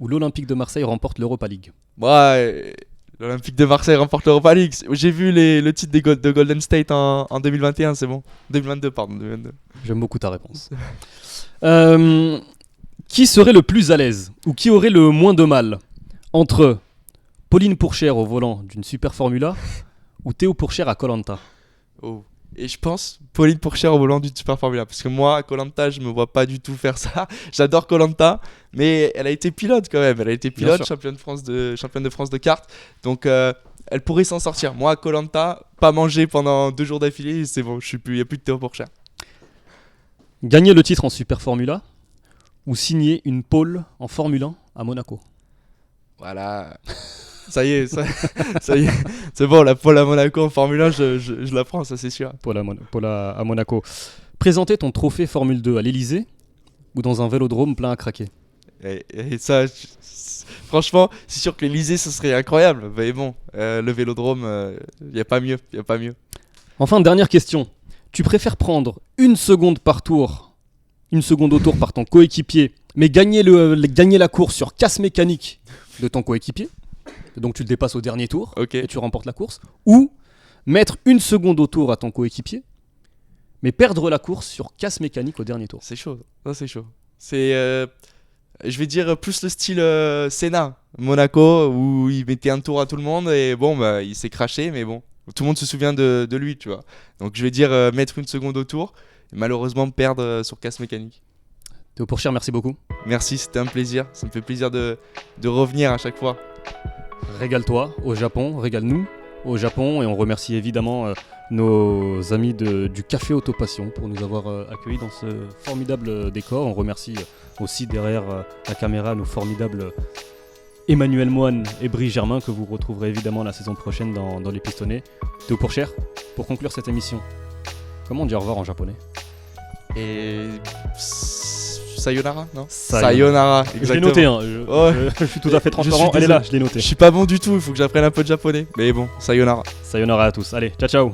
Speaker 2: ou l'Olympique de Marseille remporte l'Europa League ?
Speaker 1: Ouais. L'Olympique de Marseille remporte l'Europa League. J'ai vu le titre de Golden State en 2021, c'est bon. 2022, pardon. 2022.
Speaker 2: J'aime beaucoup ta réponse. Qui serait le plus à l'aise ou qui aurait le moins de mal entre Pauline Pourchère au volant d'une Super Formula ou Théo Pourchère à Koh-Lanta ?
Speaker 1: Oh. Et je pense Pauline Pourchère au volant du Super Formula. Parce que moi, à Koh-Lanta, je me vois pas du tout faire ça. J'adore Koh-Lanta, mais elle a été pilote quand même. Elle a été pilote, championne de France de kart. Donc, elle pourrait s'en sortir. Moi, à Koh-Lanta, pas manger pendant 2 jours d'affilée, c'est bon, il n'y a plus de Théo Pourchère.
Speaker 2: Gagner le titre en Super Formula ou signer une pole en Formule 1 à Monaco ?
Speaker 1: Voilà. Ça y est, c'est bon, la pole à Monaco en Formule 1, je la prends, ça c'est sûr.
Speaker 2: Pole à Monaco. Présenter ton trophée Formule 2 à l'Elysée ou dans un vélodrome plein à craquer ?
Speaker 1: Et ça, franchement, c'est sûr que l'Elysée, ce serait incroyable. Mais bon, le vélodrome, il n'y a pas mieux.
Speaker 2: Enfin, dernière question. Tu préfères prendre 1 seconde par tour, 1 seconde au tour par ton coéquipier, mais gagner la course sur casse mécanique de ton coéquipier ? Donc tu le dépasses au dernier tour et tu remportes la course. Ou mettre 1 seconde au tour à ton coéquipier, mais perdre la course sur casse mécanique au dernier tour.
Speaker 1: C'est chaud, ça c'est chaud. C'est, je vais dire, plus le style Senna, Monaco, où il mettait un tour à tout le monde et bon, bah, il s'est crashé, mais bon, tout le monde se souvient de lui, tu vois. Donc je vais dire mettre 1 seconde au tour et malheureusement perdre sur casse mécanique.
Speaker 2: Théo Pourchère, merci beaucoup.
Speaker 1: Merci, c'était un plaisir. Ça me fait plaisir de revenir à chaque fois.
Speaker 2: Régale-toi au Japon, régale-nous au Japon et on remercie évidemment nos amis du Café Autopassion pour nous avoir accueillis dans ce formidable décor. On remercie aussi derrière la caméra nos formidables Emmanuel Moine et Brice Germain que vous retrouverez évidemment la saison prochaine dans les pistonnets. Théo Pourchère, pour conclure cette émission, comment on dit au revoir en japonais ?
Speaker 1: Et Sayonara, non ?
Speaker 2: Sayonara,
Speaker 1: exactement.
Speaker 2: Je l'ai noté, hein. Je suis tout à fait transparent. Elle est là, je l'ai noté.
Speaker 1: Je suis pas bon du tout, il faut que j'apprenne un peu de japonais. Mais bon, sayonara.
Speaker 2: Sayonara à tous. Allez, ciao ciao.